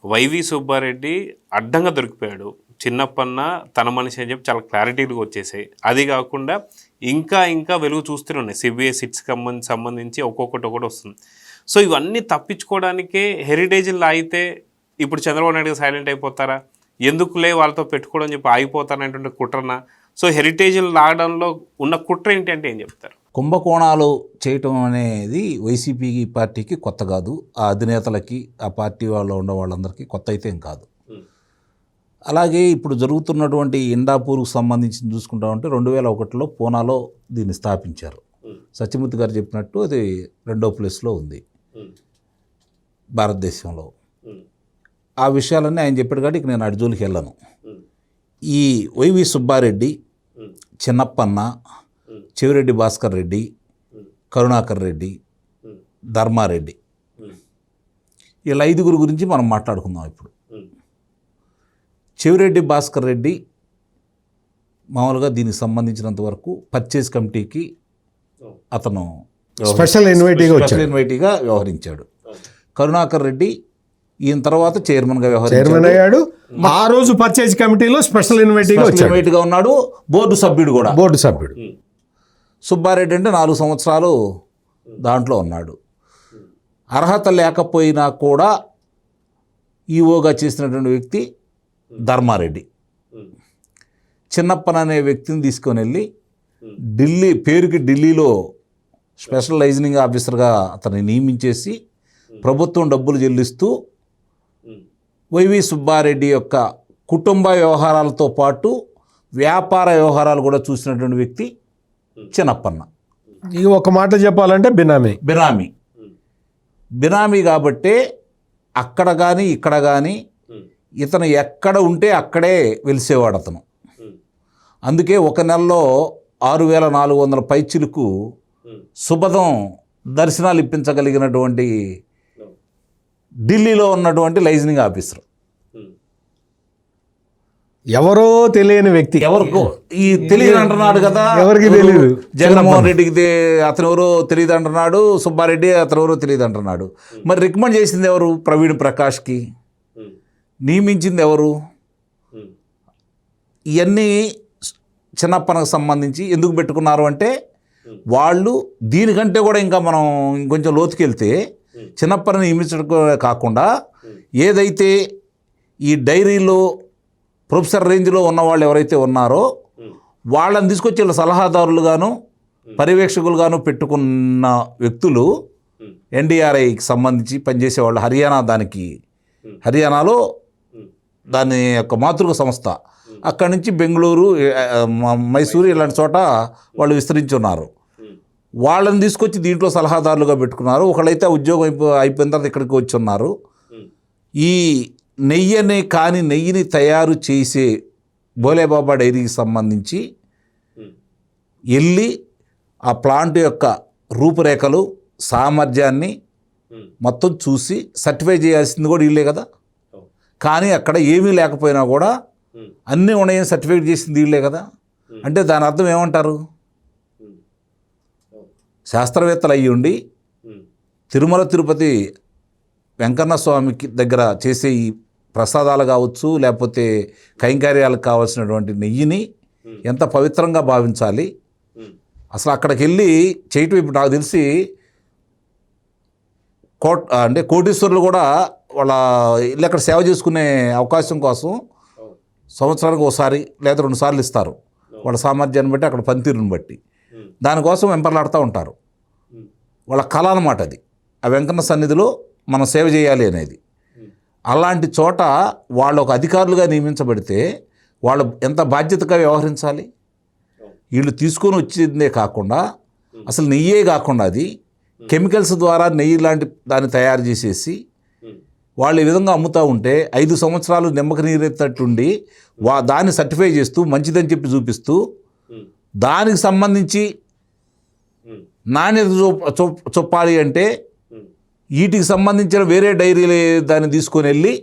వైవి సుబ్బారెడ్డి అడ్డంగా దొరికిపోయాడు, చిన్నప్పన్న తన మనిషి అని చెప్పి చాలా క్లారిటీగా వచ్చేసాయి. అది కాకుండా ఇంకా ఇంకా వెలుగు చూస్తూనే ఉన్నాయి. సిబిఐ సిట్స్ సంబంధించి ఒక్కొక్కటి వస్తుంది. సో ఇవన్నీ తప్పించుకోవడానికే హెరిటేజ్ని లాగితే ఇప్పుడు చంద్రబాబు నాయుడు సైలెంట్ అయిపోతారా? ఎందుకులే వాళ్ళతో పెట్టుకోవడం చెప్పి ఆగిపోతారనేటువంటి కుట్రన? సో హెరిటేజ్ని లాగడంలో ఉన్న కుట్ర ఏంటి అంటే ఏం చెప్తారు? కుంభకోణాలు చేయటం అనేది వైసీపీ పార్టీకి కొత్త కాదు, ఆ అధినేతలకి ఆ పార్టీ వాళ్ళు ఉన్న వాళ్ళందరికీ కొత్త అయితే ఏం కాదు. అలాగే ఇప్పుడు జరుగుతున్నటువంటి ఇండాపూర్కు సంబంధించి చూసుకుంటామంటే 2001లో పూనాలో దీన్ని స్థాపించారు. సత్యమూర్తి గారు చెప్పినట్టు అది 2వ ప్లేస్లో ఉంది భారతదేశంలో. ఆ విషయాలన్నీ ఆయన చెప్పాడు కాబట్టి నేను అడ్జోలికి వెళ్ళను. ఈ వైవి సుబ్బారెడ్డి, చిన్నప్పన్న, చెవిరెడ్డి భాస్కర్ రెడ్డి, కరుణాకర్ రెడ్డి, ధర్మారెడ్డి, వీళ్ళ 5 గురించి మనం మాట్లాడుకుందాం ఇప్పుడు. చెవిరెడ్డి భాస్కర్ రెడ్డి మామూలుగా దీనికి సంబంధించినంత వరకు పర్చేజ్ కమిటీకి అతను స్పెషల్ ఇన్వైటీగా వ్యవహరించాడు. కరుణాకర్ రెడ్డి ఈయన తర్వాత చైర్మన్గా వ్యవహరించాడు. ఆ రోజు పర్చేజ్ కమిటీలో స్పెషల్ ఇన్వైటీగా ఉన్నాడు, బోర్డు సభ్యుడు. సుబ్బారెడ్డి అంటే 4 సంవత్సరాలు దాంట్లో ఉన్నాడు. అర్హత లేకపోయినా కూడా ఈఓగా చేసినటువంటి వ్యక్తి ధర్మారెడ్డి. చిన్నప్పన్ అనే వ్యక్తిని తీసుకొని వెళ్ళి ఢిల్లీలో స్పెషల్ లైజనింగ్ ఆఫీసర్గా అతన్ని నియమించేసి ప్రభుత్వం డబ్బులు చెల్లిస్తూ వైవి సుబ్బారెడ్డి యొక్క కుటుంబ వ్యవహారాలతో పాటు వ్యాపార వ్యవహారాలు కూడా చూసినటువంటి వ్యక్తి చిన్నప్పన్న. ఈ ఒక మాట చెప్పాలంటే బినామీ కాబట్టే అక్కడ కానీ ఇక్కడ కానీ ఇతను ఎక్కడ ఉంటే అక్కడే వెలిసేవాడు అతను. అందుకే ఒక నెలలో 6,400 పైచిలకు సుభదం దర్శనాలు ఇప్పించగలిగినటువంటి ఢిల్లీలో ఉన్నటువంటి లైజనింగ్ ఆఫీసర్. ఎవరో తెలియని వ్యక్తి, ఎవరికో ఈ తెలియదు అంటున్నాడు కదా, ఎవరికి తెలియదు. జగన్మోహన్ రెడ్డికి అతను ఎవరో తెలియదు అంటున్నాడు, సుబ్బారెడ్డి అతను ఎవరో తెలియదు అంటున్నాడు. మరి రికమెండ్ చేసింది ఎవరు? ప్రవీణ్ ప్రకాష్కి. నియమించింది ఎవరు? ఇవన్నీ చిన్నప్పనకు సంబంధించి ఎందుకు పెట్టుకున్నారు అంటే వాళ్ళు దీనికంటే కూడా ఇంకా మనం ఇంకొంచెం లోతుకెళ్తే చిన్నప్పని నియమించడం కాకుండా ఏదైతే ఈ డైరీలో ప్రొఫెసర్ రేంజ్లో ఉన్న వాళ్ళు ఎవరైతే ఉన్నారో వాళ్ళని తీసుకొచ్చి వీళ్ళ సలహాదారులుగాను పర్యవేక్షకులుగాను పెట్టుకున్న వ్యక్తులు ఎన్డీఆర్ఐకి సంబంధించి పనిచేసేవాళ్ళు. హర్యానాలో దాని యొక్క మాతృక సంస్థ, అక్కడి నుంచి బెంగళూరు, మైసూరు ఇలాంటి చోట వాళ్ళు విస్తరించి ఉన్నారు. వాళ్ళని తీసుకొచ్చి దీంట్లో సలహాదారులుగా పెట్టుకున్నారు. ఒకళ్ళైతే ఉద్యోగం అయిపోయిన తర్వాత ఇక్కడికి వచ్చి ఉన్నారు. ఈ నెయ్యిని తయారు చేసే బోలేబాబా డైరీకి సంబంధించి వెళ్ళి ఆ ప్లాంట్ యొక్క రూపురేఖలు సామర్థ్యాన్ని మొత్తం చూసి సర్టిఫై చేయాల్సింది కూడా వీళ్ళే కదా. కానీ అక్కడ ఏమీ లేకపోయినా కూడా అన్నీ ఉన్నాయని సర్టిఫికేట్ చేసింది వీళ్ళే కదా. అంటే దాని అర్థం ఏమంటారు? శాస్త్రవేత్తలు అయ్యి ఉండి తిరుమల తిరుపతి వెంకన్న స్వామికి దగ్గర చేసే ఈ ప్రసాదాలు కావచ్చు, లేకపోతే కైంకర్యాలకు కావాల్సినటువంటి నెయ్యిని ఎంత పవిత్రంగా భావించాలి, అసలు అక్కడికి వెళ్ళి చేయటం. ఇప్పుడు నాకు తెలిసి కోటీశ్వరులు కూడా వాళ్ళ ఇల్లు అక్కడ సేవ చేసుకునే అవకాశం కోసం సంవత్సరానికి ఒకసారి లేదా 2 సార్లు ఇస్తారు, వాళ్ళ సామర్థ్యాన్ని బట్టి, అక్కడ పనితీరుని బట్టి. దానికోసం వెంపర్లాడుతూ ఉంటారు. వాళ్ళ కళ అన్నమాట అది. ఆ వెంకన్న సన్నిధిలో మనం సేవ చేయాలి అనేది. అలాంటి చోట వాళ్ళు ఒక అధికారులుగా నియమించబడితే వాళ్ళు ఎంత బాధ్యతగా వ్యవహరించాలి. వీళ్ళు తీసుకొని వచ్చిందే కాకుండా అసలు నెయ్యే కాకుండా అది కెమికల్స్ ద్వారా నెయ్యి లాంటి దాన్ని తయారు చేసేసి వాళ్ళు ఈ విధంగా అమ్ముతూ ఉంటే 5 సంవత్సరాలు నిమ్మక నీరెత్తట్టుండి దాన్ని సర్టిఫై చేస్తూ మంచిదని చెప్పి చూపిస్తూ దానికి సంబంధించి నాణ్యత చొప్పాలి అంటే వీటికి సంబంధించిన వేరే డైరీలు దాన్ని తీసుకొని వెళ్ళి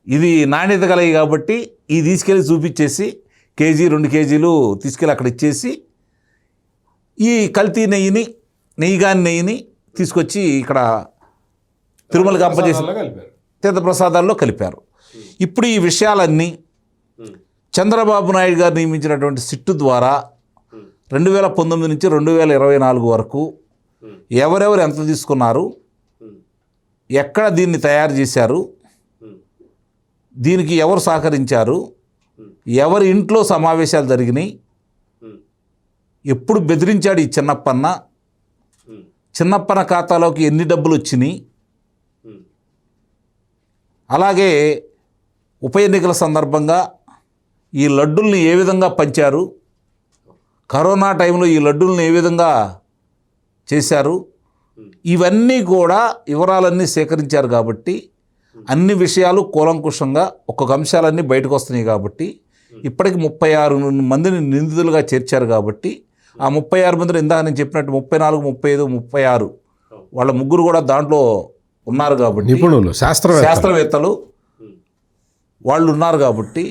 ఇది నాణ్యత కలిగి కాబట్టి ఇది తీసుకెళ్ళి చూపించేసి కేజీ 2 కేజీలు తీసుకెళ్ళి అక్కడ ఇచ్చేసి ఈ కల్తీ నెయ్యిని తీసుకొచ్చి ఇక్కడ తిరుమలకి అప్పచేసి తీర్థప్రసాదాల్లో కలిపారు. ఇప్పుడు ఈ విషయాలన్నీ చంద్రబాబు నాయుడు గారు నియమించినటువంటి సిట్టు ద్వారా 2019 నుంచి 2024 వరకు ఎవరెవరు ఎంత తీసుకున్నారు, ఎక్కడ దీన్ని తయారు చేశారు, దీనికి ఎవరు సహకరించారు, ఎవరి ఇంట్లో సమావేశాలు జరిగినాయి, ఎప్పుడు బెదిరించాడు ఈ చిన్నప్పన్న ఖాతాలోకి ఎన్ని డబ్బులు వచ్చినాయి, అలాగే ఉప ఎన్నికల సందర్భంగా ఈ లడ్డుల్ని ఏ విధంగా పంచారు, కరోనా టైంలో ఈ లడ్డుల్ని ఏ విధంగా చేశారు, ఇవన్నీ కూడా వివరాలన్నీ సేకరించారు. కాబట్టి అన్ని విషయాలు కూలంకుషంగా ఒక్కొక్క అంశాలన్నీ బయటకు వస్తున్నాయి. కాబట్టి ఇప్పటికి 36 మందిని నిందితులుగా చేర్చారు. కాబట్టి ఆ 36 మందిని ఇందాక నేను చెప్పినట్టు 34, 35, 36 వాళ్ళ ముగ్గురు కూడా దాంట్లో ఉన్నారు. కాబట్టి నిపుణులు, శాస్త్రవేత్తలు వాళ్ళు ఉన్నారు. కాబట్టి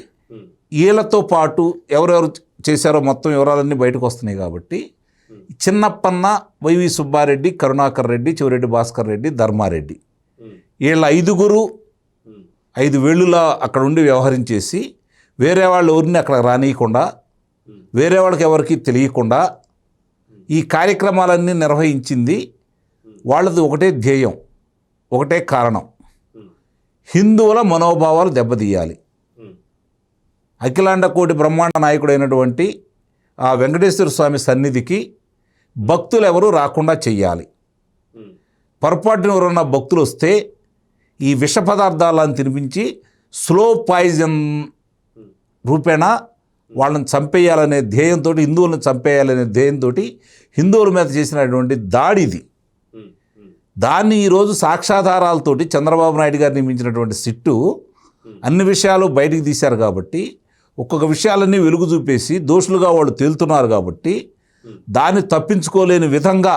వీళ్ళతో పాటు ఎవరెవరు చేశారో మొత్తం వివరాలన్నీ బయటకు వస్తున్నాయి. కాబట్టి చిన్నప్పన్న, వైవి సుబ్బారెడ్డి, కరుణాకర్ రెడ్డి, చివరెడ్డి భాస్కర్ రెడ్డి, ధర్మారెడ్డి వీళ్ళ 5 వేళ్ళులా అక్కడ ఉండి వ్యవహరించేసి వేరే వాళ్ళు ఎవరిని అక్కడ రానియకుండా, వేరే వాళ్ళకి ఎవరికి తెలియకుండా ఈ కార్యక్రమాలన్నీ నిర్వహించింది. వాళ్ళది ఒకటే ధ్యేయం, ఒకటే కారణం, హిందువుల మనోభావాలు దెబ్బతీయాలి. అఖిలాండ కోటి బ్రహ్మాండ నాయకుడైనటువంటి ఆ వెంకటేశ్వర స్వామి సన్నిధికి భక్తులు ఎవరు రాకుండా చెయ్యాలి. పొరపాటున ఎవరన్నా భక్తులు వస్తే ఈ విష పదార్థాలను తినిపించి స్లో పాయిజన్ రూపేణ వాళ్ళని చంపేయాలనే ధ్యేయంతో, హిందువులను చంపేయాలనే ధ్యేయంతో హిందువుల మీద చేసినటువంటి దాడిది. దాన్ని ఈరోజు సాక్ష్యాధారాలతోటి చంద్రబాబు నాయుడు గారు నియమించినటువంటి సిట్టు అన్ని విషయాలు బయటికి తీశారు. కాబట్టి ఒక్కొక్క విషయాలన్నీ వెలుగు చూపేసి దోషులుగా వాళ్ళు తేలుతున్నారు. కాబట్టి దాన్ని తప్పించుకోలేని విధంగా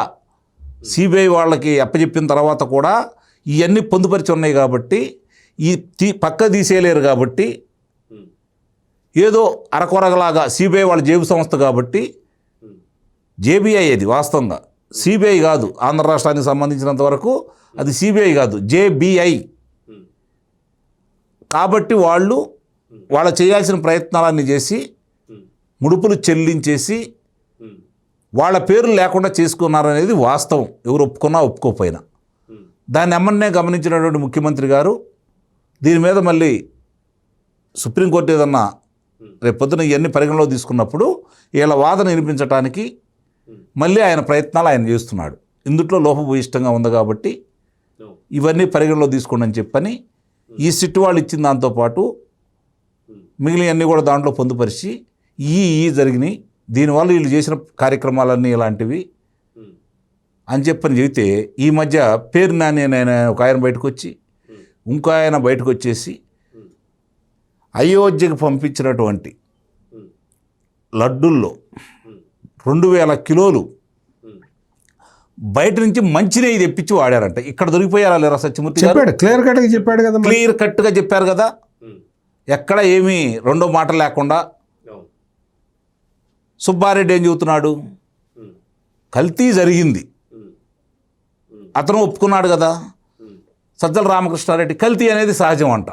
సిబిఐ వాళ్ళకి అప్పచెప్పిన తర్వాత కూడా ఇవన్నీ పొందుపరిచి ఉన్నాయి. కాబట్టి ఈ పక్క తీసేయలేరు. కాబట్టి ఏదో అరకొరగలాగా సిబిఐ వాళ్ళ జేబు సంస్థ కాబట్టి జేబీఐ అది వాస్తవంగా సిబిఐ కాదు. ఆంధ్ర రాష్ట్రానికి సంబంధించినంత వరకు అది సిబిఐ కాదు, జేబీఐ. కాబట్టి వాళ్ళ చేయాల్సిన ప్రయత్నాలన్నీ చేసి ముడుపులు చెల్లించేసి వాళ్ళ పేర్లు లేకుండా చేసుకున్నారనేది వాస్తవం, ఎవరు ఒప్పుకున్నా ఒప్పుకోకపోయినా. దాన్ని ఎమ్మన్నే గమనించినటువంటి ముఖ్యమంత్రి గారు దీని మీద మళ్ళీ సుప్రీంకోర్టు ఏదన్నా రేపొద్దున ఇవన్నీ పరిగణలో తీసుకున్నప్పుడు వీళ్ళ వాదన వినిపించడానికి మళ్ళీ ఆయన ప్రయత్నాలు ఆయన చేస్తున్నాడు. ఇందుట్లో లోపభూయిష్టంగా ఉంది కాబట్టి ఇవన్నీ పరిగణలో తీసుకోండి అని చెప్పని ఈ సిట్టు వాళ్ళు ఇచ్చిన దాంతోపాటు మిగిలినవన్నీ కూడా దాంట్లో పొందుపరిచి ఈ జరిగినాయి, దీనివల్ల వీళ్ళు చేసిన కార్యక్రమాలన్నీ ఇలాంటివి అని చెప్పని చెబితే ఈ మధ్య పేరు నాని ఆయన ఒక ఆయన బయటకు వచ్చి ఇంకో ఆయన బయటకు వచ్చేసి అయోధ్యకు పంపించినటువంటి లడ్డుల్లో 2000 కిలోలు బయట నుంచి మంచి నెయ్యి తెప్పించి వాడారంట. ఇక్కడ దొరికిపోయారా లేరా సత్యమూర్తి గారు? చెప్పాడు, క్లియర్ కట్గా చెప్పాడు కదా. క్లియర్ కట్గా చెప్పారు కదా, ఎక్కడ ఏమీ రెండో మాట లేకుండా. సుబ్బారెడ్డి ఏం చెబుతున్నాడు? కల్తీ జరిగింది, అతను ఒప్పుకున్నాడు కదా. సజ్జల రామకృష్ణారెడ్డి కల్తీ అనేది సహజం అంట.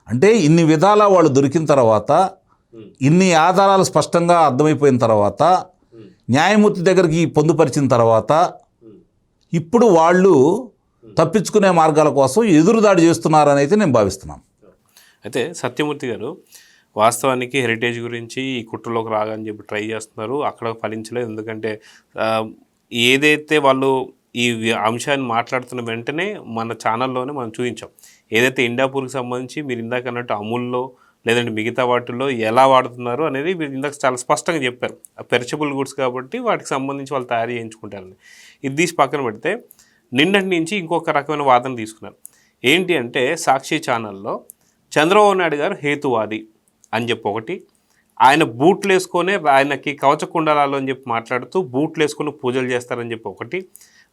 అంటే ఇన్ని విధాలా వాళ్ళు దొరికిన తర్వాత, ఇన్ని ఆధారాలు స్పష్టంగా అర్థమైపోయిన తర్వాత, న్యాయమూర్తి దగ్గరికి పొందుపరిచిన తర్వాత, ఇప్పుడు వాళ్ళు తప్పించుకునే మార్గాల కోసం ఎదురుదాడి చేస్తున్నారని అయితే నేను భావిస్తున్నాను. అయితే సత్యమూర్తి గారు, వాస్తవానికి హెరిటేజ్ గురించి ఈ కుట్రలోకి రాగాలని చెప్పి ట్రై చేస్తున్నారు, అక్కడ ఫలించలేదు. ఎందుకంటే ఏదైతే వాళ్ళు ఈ అంశాన్ని మాట్లాడుతున్న వెంటనే మన ఛానల్లోనే మనం చూపించాం. ఏదైతే ఇండాపూర్కి సంబంధించి మీరు ఇందాక అన్నట్టు అమూల్లో లేదంటే మిగతా వాటిల్లో ఎలా వాడుతున్నారు అనేది మీరు ఇందాక చాలా స్పష్టంగా చెప్పారు. పెరిషబుల్ గుడ్స్ కాబట్టి వాటికి సంబంధించి వాళ్ళు తయారు చేయించుకుంటారని. ఇది తీసి పక్కన పెడితే నిన్నటి నుంచి ఇంకొక రకమైన వాదన తీసుకున్నారు. ఏంటి అంటే సాక్షి ఛానల్లో చంద్రబాబు నాయుడు గారు హేతువాది అని చెప్పి ఒకటి, ఆయన బూట్లు వేసుకొని ఆయనకి కవచ కుండలాలు అని చెప్పి మాట్లాడుతూ బూట్లు వేసుకొని పూజలు చేస్తారని చెప్పి ఒకటి.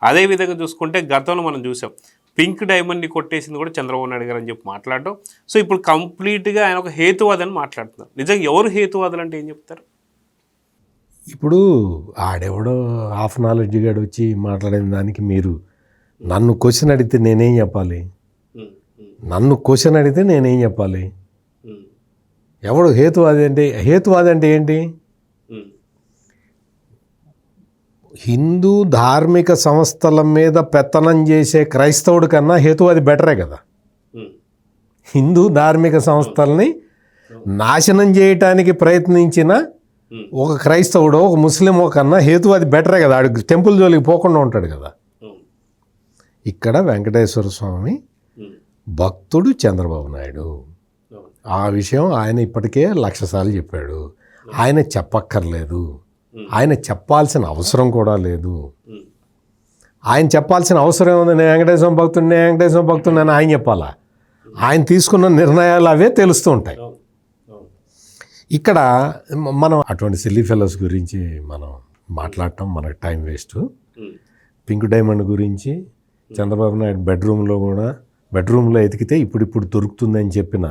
అదేవిధంగా చూసుకుంటే గతంలో మనం చూసాం, పింక్ డైమండ్ని కొట్టేసింది కూడా చంద్రబాబు నాయుడు గారు అని చెప్పి మాట్లాడడం. సో ఇప్పుడు కంప్లీట్గా ఆయన ఒక హేతువాది అని మాట్లాడుతున్నారు. నిజంగా ఎవరు హేతువాదులు అంటే ఏం చెప్తారు? ఇప్పుడు ఆడెవడో హాఫ్ నాలెడ్జ్ గాడు వచ్చి మాట్లాడిన దానికి మీరు నన్ను క్వశ్చన్ అడిగితే నేనేం చెప్పాలి? ఎవడు హేతువాది అంటే? హేతువాది అంటే ఏంటి? హిందూ ధార్మిక సంస్థల మీద పెత్తనం చేసే క్రైస్తవుడి కన్నా హేతువాది బెటరే కదా. హిందూ ధార్మిక సంస్థల్ని నాశనం చేయటానికి ప్రయత్నించిన ఒక క్రైస్తవుడు, ఒక ముస్లిమో కన్నా హేతువాది బెటరే కదా. ఆడు టెంపుల్ జోలికి పోకుండా ఉంటాడు కదా. ఇక్కడ వెంకటేశ్వర స్వామి భక్తుడు చంద్రబాబు నాయుడు. ఆ విషయం ఆయన ఇప్పటికే 1,00,000 సార్లు చెప్పాడు. ఆయన చెప్పక్కర్లేదు, ఆయన చెప్పాల్సిన అవసరం కూడా లేదు. ఆయన చెప్పాల్సిన అవసరం ఉంది, నేను వెంకటేశ్వర భక్తుడిని అని ఆయన చెప్పాలా? ఆయన తీసుకున్న నిర్ణయాలు అవే తెలుస్తూ ఉంటాయి. ఇక్కడ మనం అటువంటి సిల్లీ ఫెలోస్ గురించి మనం మాట్లాడటం మనకు టైం వేస్ట్. పింక్ డైమండ్ గురించి చంద్రబాబు నాయుడు బెడ్రూమ్లో ఎతికితే ఇప్పుడు దొరుకుతుందని చెప్పిన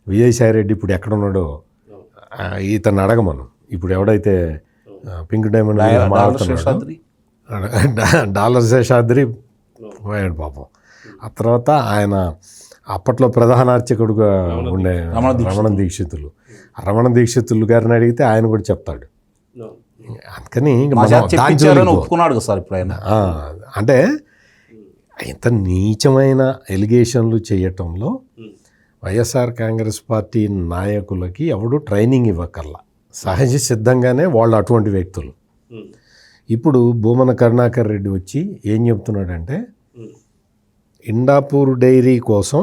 విజయసాయిరెడ్డి ఇప్పుడు ఎక్కడున్నాడో ఇతను అడగమను. ఇప్పుడు ఎవడైతే పింక్ డైమండ్ మాట్లాడుతున్నాడు, డాలర్ శేషాద్రి పోయాడు పాపం. ఆ తర్వాత ఆయన అప్పట్లో ప్రధాన అర్చకుడుగా ఉండే రమణ దీక్షితులు గారిని అడిగితే ఆయన కూడా చెప్తాడు. అందుకని ఒప్పుకున్నాడు సార్ ఇప్పుడు ఆయన. అంటే ఇంత నీచమైన ఎలిగేషన్లు చేయటంలో వైఎస్ఆర్ కాంగ్రెస్ పార్టీ నాయకులకి ఎవడు ట్రైనింగ్ ఇవ్వకల్లా, సహజ సిద్ధంగానే వాళ్ళు అటువంటి వ్యక్తులు. ఇప్పుడు భూమన కరుణాకర్ రెడ్డి వచ్చి ఏం చెప్తున్నాడంటే, ఇండాపూర్ డైరీ కోసం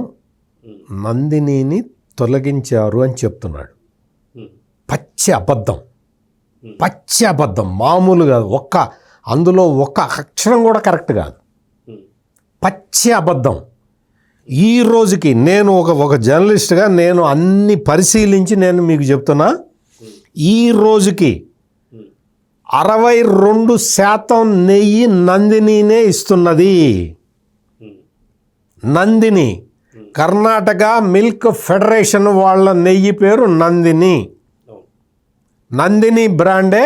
నందినిని తొలగించారు అని చెప్తున్నాడు. పచ్చి అబద్ధం, మామూలు కాదు. అందులో ఒక్క అక్షరం కూడా కరెక్ట్ కాదు. పచ్చి అబద్ధం. ఈ రోజుకి నేను ఒక జర్నలిస్ట్గా నేను అన్ని పరిశీలించి నేను మీకు చెప్తున్నా, ఈ రోజుకి 62% నెయ్యి నందినినే ఇస్తున్నది. నందిని, కర్ణాటక మిల్క్ ఫెడరేషన్ వాళ్ళ నెయ్యి పేరు నందిని బ్రాండే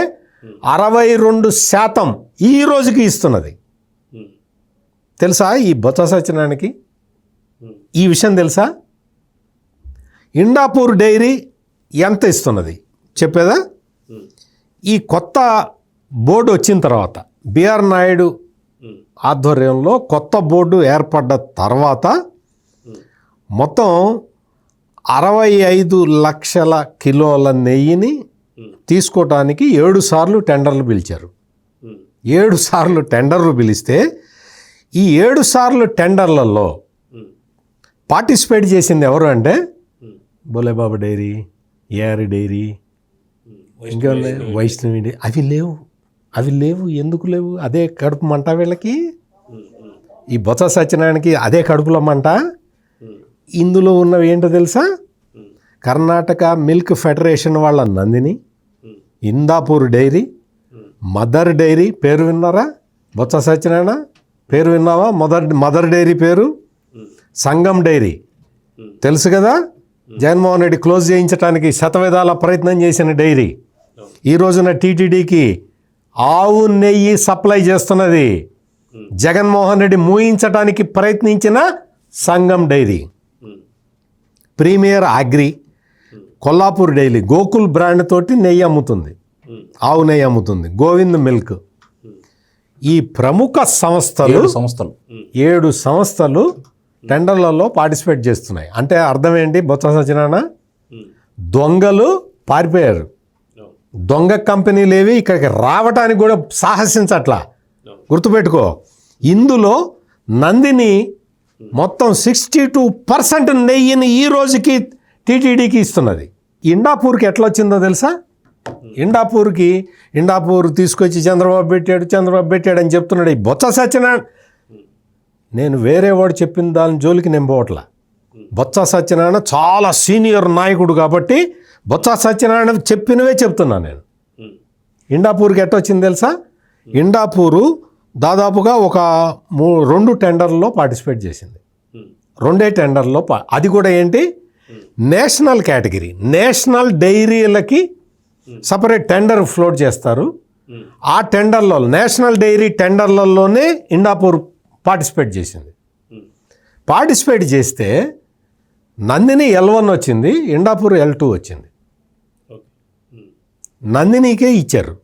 62% ఈ రోజుకి ఇస్తున్నది. తెలుసా ఈ బొత్స సత్యనారాయణకి ఈ విషయం తెలుసా? ఇండాపూర్ డైరీ ఎంత ఇస్తున్నది చెప్పేదా? ఈ కొత్త బోర్డు వచ్చిన తర్వాత, బిఆర్ నాయుడు ఆధ్వర్యంలో కొత్త బోర్డు ఏర్పడ్డ తర్వాత మొత్తం 65 లక్షల కిలోల నెయ్యిని తీసుకోవటానికి 7 సార్లు టెండర్లు పిలిచారు. 7 సార్లు టెండర్లు పిలిస్తే ఈ 7 సార్లు టెండర్లలో పార్టిసిపేట్ చేసింది ఎవరు అంటే బోలేబాబా డైరీ, ఏఆర్ డైరీ, ఇంకా వైష్ణవి డైరీ. అవి లేవు. ఎందుకు లేవు? అదే కడుపు మంట వీళ్ళకి. ఈ బొత్స సత్యనారాయణకి అదే కడుపులో మంట. ఇందులో ఉన్నవి ఏంటో తెలుసా? కర్ణాటక మిల్క్ ఫెడరేషన్ వాళ్ళ Nandini, Indapur dairy, Mother Dairy పేరు విన్నారా? బొత్స సత్యనారాయణ పేరు విన్నావా? మదర్ డైరీ పేరు సంగం డైరీ తెలుసు కదా. జగన్మోహన్ రెడ్డి క్లోజ్ చేయించడానికి శతవిధాల ప్రయత్నం చేసిన డైరీ ఈ రోజున టీటీడీకి ఆవు నెయ్యి సప్లై చేస్తున్నది. జగన్మోహన్ రెడ్డి మూయించడానికి ప్రయత్నించిన Sangam dairy, premier agri, Kolhapur dairy Gokul brand తోటి నెయ్యి అమ్ముతుంది, ఆవు నెయ్యి అమ్ముతుంది, గోవింద్ మిల్క్. ఈ ప్రముఖ సంస్థలు 7 సంస్థలు టెండర్లలో పార్టిసిపేట్ చేస్తున్నాయి. అంటే అర్థం ఏంటి? బొత్స సత్యనారాయణ దొంగలు పారిపోయారు. దొంగ కంపెనీలు ఏవి ఇక్కడికి రావటానికి కూడా సాహసించట్లా. గుర్తుపెట్టుకో, ఇందులో నందిని మొత్తం 62% నెయ్యిని ఈ రోజుకి టీటీడీకి ఇస్తున్నది. ఇండాపూర్కి ఎట్లా వచ్చిందో తెలుసా? ఇండాపూర్ తీసుకొచ్చి చంద్రబాబు పెట్టాడు అని చెప్తున్నాడు ఈ బొత్స సత్యనారాయణ. నేను వేరే వాడు చెప్పిన దాని జోలికి నేను పోవట్లా. బొత్స సత్యనారాయణ చాలా సీనియర్ నాయకుడు కాబట్టి బొత్స సత్యనారాయణ చెప్పినవే చెప్తున్నా నేను. ఇండాపూర్కి ఎట్లా వచ్చింది తెలుసా? ఇండాపూరు దాదాపుగా ఒక 2 టెండర్లో పార్టిసిపేట్ చేసింది. 2 టెండర్లో అది కూడా ఏంటి? నేషనల్ కేటగిరీ, నేషనల్ డైరీలకి సపరేట్ టెండర్ ఫ్లోట్ చేస్తారు. ఆ టెండర్లో నేషనల్ డైరీ టెండర్లలోనే ఇండాపూర్ పార్టిసిపేట్ చేసింది. పార్టిసిపేట్ చేస్తే నందిని L1 వచ్చింది, ఇండాపూర్ L2 వచ్చింది. నందినికే ఇచ్చారు.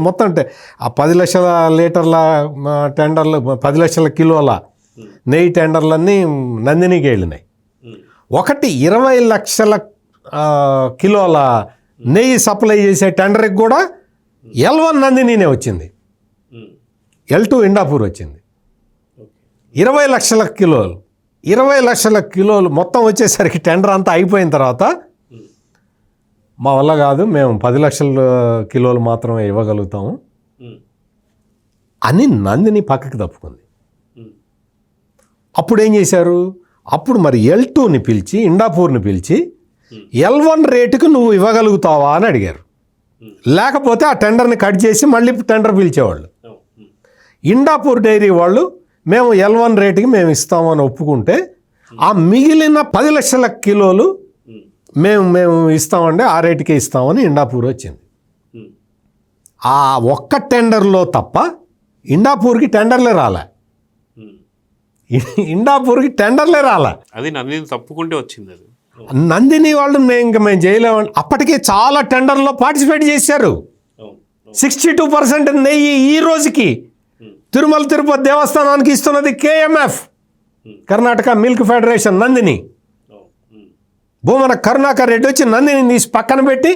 మొత్తం అంటే ఆ 10 లక్షల లీటర్ల టెండర్లు, 10 లక్షల కిలోల నెయ్యి టెండర్లన్నీ నందినికి వెళ్ళినాయి. ఒకటి 20 లక్షల కిలోల నెయ్యి సప్లై చేసే టెండర్కి కూడా L1 నందినినే వచ్చింది, L2 ఇండాపూర్ వచ్చింది. 20 లక్షల కిలోలు మొత్తం వచ్చేసరికి టెండర్ అంతా అయిపోయిన తర్వాత మా వల్ల కాదు, మేము 10 లక్షల కిలోలు మాత్రమే ఇవ్వగలుగుతాము అని నందిని పక్కకి తప్పుకుంది. అప్పుడు ఏం చేశారు? అప్పుడు మరి L2ని పిలిచి, ఇండాపూర్ని పిలిచి L1 రేటుకు నువ్వు ఇవ్వగలుగుతావా అని అడిగారు. లేకపోతే ఆ టెండర్ని కట్ చేసి మళ్ళీ టెండర్ పిలిచేవాళ్ళు. ఇండాపూర్ డైరీ వాళ్ళు మేము L1 రేటుకి మేము ఇస్తామని ఒప్పుకుంటే ఆ మిగిలిన 10 లక్షల కిలోలు మేము ఇస్తామండి, ఆ రేటుకే ఇస్తామని ఇండాపూర్ వచ్చింది. ఆ ఒక్క టెండర్లో తప్ప ఇండాపూర్కి టెండర్లే రాలే. అది నందిని తప్పుకుంటే వచ్చింది. అది నందిని వాళ్ళు మేము చేయలేమండి. అప్పటికే చాలా టెండర్లో పార్టిసిపేట్ చేశారు. 62% నెయ్యి ఈ రోజుకి తిరుమల తిరుపతి దేవస్థానానికి ఇస్తున్నది KMF, Karnataka milk federation. Nandini Bhumana Karunakar Reddy వచ్చి నందిని తీసి పక్కన పెట్టి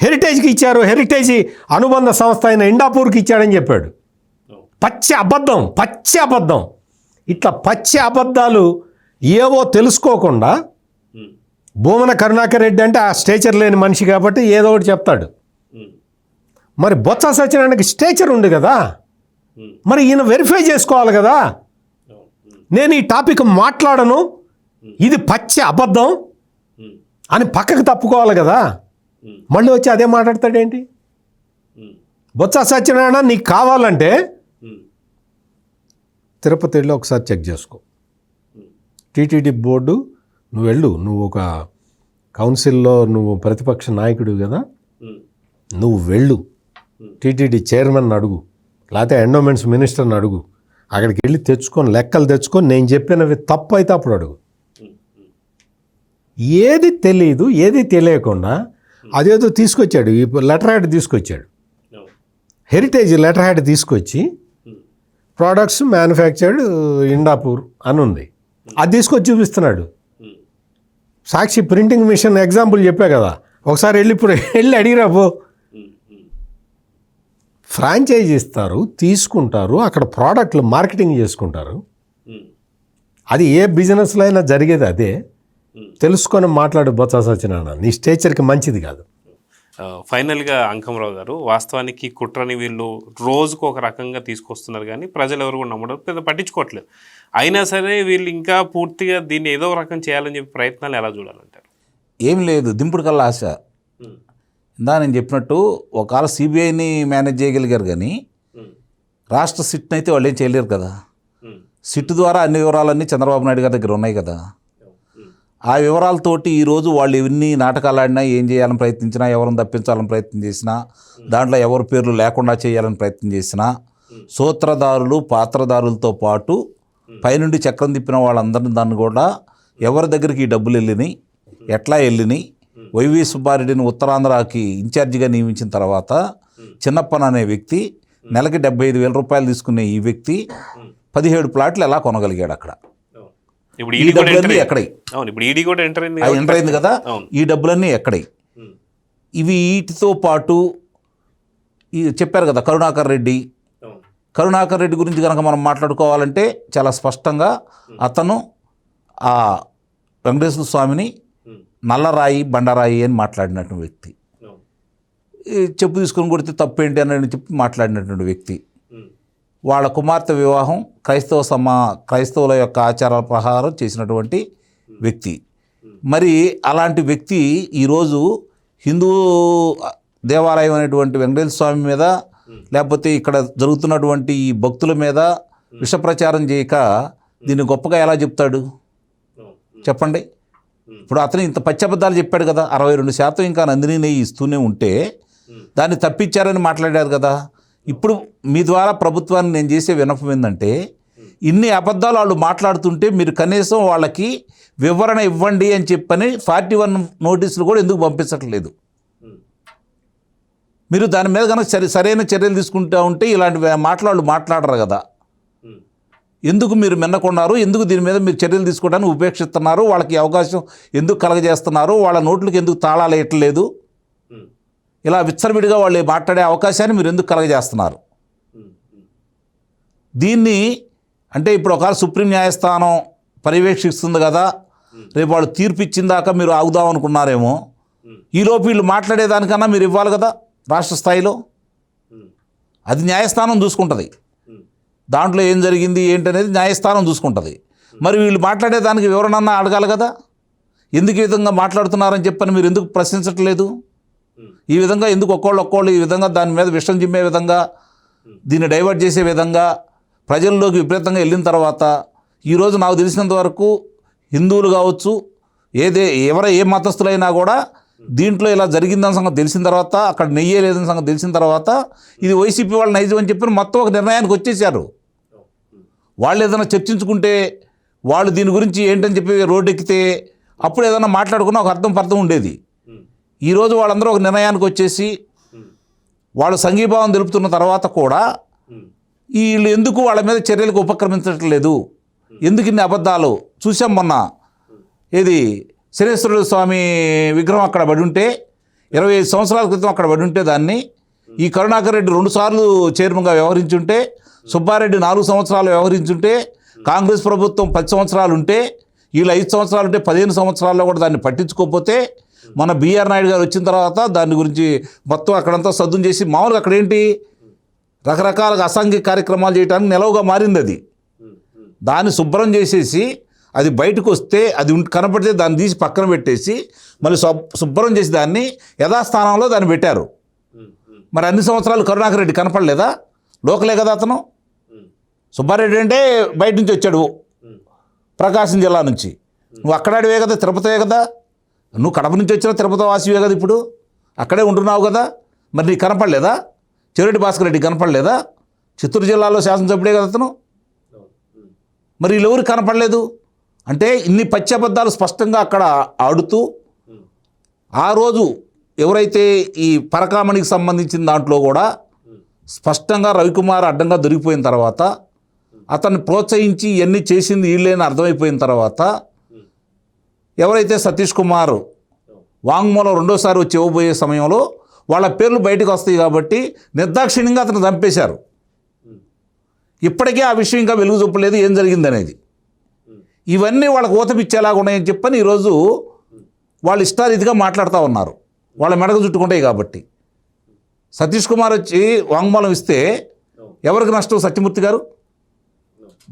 హెరిటేజ్కి ఇచ్చారు, హెరిటేజ్ అనుబంధ సంస్థ అయిన ఇండాపూర్కి ఇచ్చాడని చెప్పాడు. పచ్చి అబద్ధం. ఇట్లా పచ్చి అబద్ధాలు ఏవో తెలుసుకోకుండా భూమన కరుణాకర్ రెడ్డి అంటే ఆ స్టేచర్ లేని మనిషి కాబట్టి ఏదో ఒకటి చెప్తాడు. మరి బొత్స సత్యనారాయణకి స్టేచర్ ఉంది కదా, మరి ఈయన వెరిఫై చేసుకోవాలి కదా. నేను ఈ టాపిక్ మాట్లాడను, ఇది పచ్చి అబద్ధం అని పక్కకు తప్పుకోవాలి కదా. మళ్ళీ వచ్చి అదే మాట్లాడతాడేంటి? బొత్స సత్యనారాయణ నీకు కావాలంటే తిరుపతిలో ఒకసారి చెక్ చేసుకో. టీటీడీ బోర్డు నువ్వు వెళ్ళు, నువ్వు ఒక కౌన్సిల్లో నువ్వు ప్రతిపక్ష నాయకుడు కదా, నువ్వు వెళ్ళు టీటీడీ చైర్మన్ అడుగు, లేకపోతే ఎండోమెంట్స్ మినిస్టర్ని అడుగు. అక్కడికి వెళ్ళి లెక్కలు తెచ్చుకొని నేను చెప్పినవి తప్పు అయితే అప్పుడు అడుగు. ఏది తెలియదు, ఏది తెలియకుండా అదేదో తీసుకొచ్చాడు, ఈ లెటర్ హెడ్ తీసుకొచ్చాడు, హెరిటేజ్ లెటర్ హెడ్ తీసుకొచ్చి ప్రోడక్ట్స్ మ్యానుఫ్యాక్చర్డ్ ఇండాపూర్ అని ఉంది, అది తీసుకొచ్చి చూపిస్తున్నాడు. సాక్షి ప్రింటింగ్ మిషన్ ఎగ్జాంపుల్ చెప్పా కదా, ఒకసారి వెళ్ళి అడిగిరా పో. ఫ్రాంచైజ్ ఇస్తారు, తీసుకుంటారు, అక్కడ ప్రోడక్ట్లు మార్కెటింగ్ చేసుకుంటారు. అది ఏ బిజినెస్లో అయినా జరిగేది అదే. తెలుసుకొని మాట్లాడు బొత్స సత్యనారాయణ, నీ స్టేచర్కి మంచిది కాదు. ఫైనల్గా అంకమరావు గారు, వాస్తవానికి కుట్రని వీళ్ళు రోజుకు ఒక రకంగా తీసుకొస్తున్నారు కానీ ప్రజలు ఎవరు కూడా నమ్మడం పెద్ద పట్టించుకోవట్లేదు. అయినా సరే వీళ్ళు ఇంకా పూర్తిగా దీన్ని ఏదో రకం చేయాలని చెప్పి ప్రయత్నాలు ఎలా చూడాలంటారు? ఏం లేదు, దింపుడు కల్లా ఆశ. ఇందా నేను చెప్పినట్టు ఒకవేళ సిబిఐని మేనేజ్ చేయగలిగారు కానీ రాష్ట్ర సిట్ని అయితే వాళ్ళు ఏం చేయలేరు కదా. సిట్ ద్వారా అన్ని వివరాలన్నీ చంద్రబాబు నాయుడు గారి దగ్గర ఉన్నాయి కదా. ఆ వివరాలతోటి ఈరోజు వాళ్ళు ఎన్ని నాటకాలు ఆడినా, ఏం చేయాలని ప్రయత్నించినా, ఎవరిని తప్పించాలని ప్రయత్నం చేసినా, దాంట్లో ఎవరి పేర్లు లేకుండా చేయాలని ప్రయత్నం చేసినా, సూత్రధారులు పాత్రధారులతో పాటు పైనుండి చక్రం తిప్పిన వాళ్ళందరినీ దాన్ని కూడా ఎవరి దగ్గరికి ఈ డబ్బులు వెళ్ళినాయి, ఎట్లా వెళ్ళినాయి, వైవి సుబ్బారెడ్డిని ఉత్తరాంధ్రకి ఇన్ఛార్జిగా నియమించిన తర్వాత చిన్నప్పన్ అనే వ్యక్తి నెలకి 75,000 రూపాయలు తీసుకునే ఈ వ్యక్తి 17 ప్లాట్లు ఎలా కొనగలిగాడు అక్కడ? ఇప్పుడు ఈ డబ్బులన్నీ ఎక్కడై? ఎంటర్ అయింది కదా. ఈ డబ్బులన్నీ ఎక్కడై? ఇవి వీటితో పాటు చెప్పారు కదా కరుణాకర్ రెడ్డి. కరుణాకర్ రెడ్డి గురించి కనుక మనం మాట్లాడుకోవాలంటే చాలా స్పష్టంగా అతను ఆ వెంకటేశ్వర స్వామిని నల్లరాయి బండరాయి అని మాట్లాడినటువంటి వ్యక్తి, చెప్పు తీసుకొని కొడితే తప్పేంటి అని చెప్పి మాట్లాడినటువంటి వ్యక్తి, వాళ్ళ కుమార్తె వివాహం క్రైస్తవుల యొక్క ఆచారాల ప్రకారం చేసినటువంటి వ్యక్తి. మరి అలాంటి వ్యక్తి ఈరోజు హిందూ దేవాలయం అనేటువంటి వెంకటేశ్వర స్వామి మీద, లేకపోతే ఇక్కడ జరుగుతున్నటువంటి ఈ భక్తుల మీద విష ప్రచారం చేయక దీన్ని గొప్పగా ఎలా చెప్తాడు చెప్పండి? ఇప్పుడు అతను ఇంత పచ్చబద్ధాలు చెప్పాడు కదా, 62% ఇంకా నందిని నెయ్యి ఇస్తూనే ఉంటే దాన్ని తప్పించారని మాట్లాడారు కదా. ఇప్పుడు మీ ద్వారా ప్రభుత్వాన్ని నేను చేసే విన్నపం ఏంటంటే, ఇన్ని అబద్ధాలు వాళ్ళు మాట్లాడుతుంటే మీరు కనీసం వాళ్ళకి వివరణ ఇవ్వండి అని చెప్పని 41 నోటీసులు కూడా ఎందుకు పంపించట్లేదు? మీరు దాని మీద కనుక సరైన చర్యలు తీసుకుంటూ ఉంటే ఇలాంటి మాటలు మాట్లాడరు కదా. ఎందుకు మీరు మిన్నకున్నారు? ఎందుకు దీని మీద మీరు చర్యలు తీసుకోవడానికి ఉపేక్షిస్తున్నారు? వాళ్ళకి అవకాశం ఎందుకు కలగజేస్తున్నారు? వాళ్ళ నోట్లకు ఎందుకు తాళాలు వేయట్లేదు? ఇలా విచ్చలవిడిగా వాళ్ళు మాట్లాడే అవకాశాన్ని మీరు ఎందుకు కలగజేస్తున్నారు? దీన్ని అంటే ఇప్పుడు ఒకవేళ సుప్రీం న్యాయస్థానం పర్యవేక్షిస్తుంది కదా, రేపు వాళ్ళు తీర్పు ఇచ్చిన దాకా మీరు ఆగుదాం అనుకున్నారేమో. ఈలోపు వీళ్ళు మాట్లాడేదానికన్నా మీరు ఇవ్వాలి కదా రాష్ట్ర స్థాయిలో. అది న్యాయస్థానం చూసుకుంటుంది. దాంట్లో ఏం జరిగింది ఏంటనేది న్యాయస్థానం చూసుకుంటుంది. మరి వీళ్ళు మాట్లాడేదానికి వివరణ అడగాలి కదా. ఎందుకు ఈ విధంగా మాట్లాడుతున్నారని చెప్పని మీరు ఎందుకు ప్రశ్నించట్లేదు? ఈ విధంగా ఎందుకు ఒక్కోళ్ళు ఈ విధంగా దాని మీద విషం చిమ్మే విధంగా, దీన్ని డైవర్ట్ చేసే విధంగా ప్రజల్లోకి విపరీతంగా వెళ్ళిన తర్వాత ఈరోజు నాకు తెలిసినంత వరకు హిందువులు కావచ్చు, ఏ మతస్థులైనా కూడా దీంట్లో ఇలా జరిగిందని సంగతి తెలిసిన తర్వాత, అక్కడ నెయ్యే లేదని సంగతి తెలిసిన తర్వాత ఇది వైసీపీ వాళ్ళ నైజం అని చెప్పి మొత్తం ఒక నిర్ణయానికి వచ్చేసారు. వాళ్ళు ఏదైనా చర్చించుకుంటే, వాళ్ళు దీని గురించి ఏంటని చెప్పి రోడ్డు ఎక్కితే అప్పుడు ఏదైనా మాట్లాడుకున్నా ఒక అర్థం ఉండేది. ఈరోజు వాళ్ళందరూ ఒక నిర్ణయానికి వచ్చేసి వాళ్ళు సంఘీభావం తెలుపుతున్న తర్వాత కూడా వీళ్ళు ఎందుకు వాళ్ళ మీద చర్యలకు ఉపక్రమించట్లేదు? ఎందుకు ఇన్ని అబద్ధాలు? చూసాం మొన్న ఏది శనేశ్వరుడు స్వామి విగ్రహం అక్కడ పడి ఉంటే, 25 సంవత్సరాల క్రితం అక్కడ పడి ఉంటే దాన్ని ఈ కరుణాకర్ రెడ్డి 2 సార్లు చైర్మన్గా వ్యవహరించుంటే, సుబ్బారెడ్డి 4 సంవత్సరాలు వ్యవహరించుంటే, కాంగ్రెస్ ప్రభుత్వం 10 సంవత్సరాలు ఉంటే, వీళ్ళు 5 సంవత్సరాలు ఉంటే 15 సంవత్సరాల్లో కూడా దాన్ని పట్టించుకోకపోతే, మన బిఆర్ నాయుడు గారు వచ్చిన తర్వాత దాని గురించి మొత్తం అక్కడంతా సద్దుం చేసి మామూలుగా అక్కడ ఏంటి రకరకాలుగా అసాంఘిక కార్యక్రమాలు చేయడానికి నిలవుగా మారింది. అది దాన్ని శుభ్రం చేసేసి అది బయటకు వస్తే అది కనపడితే దాన్ని తీసి పక్కన పెట్టేసి మళ్ళీ శుభ్రం చేసి దాన్ని యథాస్థానంలో దాన్ని పెట్టారు. మరి అన్ని సంవత్సరాలు కరుణాకర్ రెడ్డి కనపడలేదా? లోకలే కదా అతను. సుబ్బారెడ్డి అంటే బయట నుంచి వచ్చాడు, ప్రకాశం జిల్లా నుంచి. నువ్వు అక్కడాడివే కదా, తిరుపతివే కదా. నువ్వు కడప నుంచి వచ్చిన తిరుపతి వాసివే కదా, ఇప్పుడు అక్కడే ఉంటున్నావు కదా. మరి నీకు కనపడలేదా? చెవిరెడ్డి భాస్కర్ రెడ్డి కనపడలేదా? చిత్తూరు జిల్లాలో శాసనసభ్యుడే కదా అతను. మరి వీళ్ళెవరు కనపడలేదు అంటే ఇన్ని పచ్చబద్ధాలు స్పష్టంగా అక్కడ ఆడుతూ, ఆ రోజు ఎవరైతే ఈ పరకామణికి సంబంధించిన దాంట్లో కూడా స్పష్టంగా రవికుమార్ అడ్డంగా దొరికిపోయిన తర్వాత, అతన్ని ప్రోత్సహించి ఇవన్నీ చేసింది వీళ్ళేని అర్థమైపోయిన తర్వాత, ఎవరైతే సతీష్ కుమార్ వాంగ్మూలం 2సారి వచ్చి ఇవ్వబోయే సమయంలో వాళ్ళ పేర్లు బయటకు వస్తాయి కాబట్టి నిర్దాక్షిణ్యంగా అతను చంపేశారు. ఇప్పటికే ఆ విషయం ఇంకా వెలుగు చూపలేదు ఏం జరిగిందనేది. ఇవన్నీ వాళ్ళకు ఊతపిచ్చేలాగా ఉన్నాయని చెప్పని ఈరోజు వాళ్ళు ఇష్టారీతిగా మాట్లాడుతూ ఉన్నారు, వాళ్ళ మెడకు చుట్టుకుంటాయి కాబట్టి. సతీష్ కుమార్ వచ్చి వాంగ్మూలం ఇస్తే ఎవరికి నష్టం? సత్యమూర్తి గారు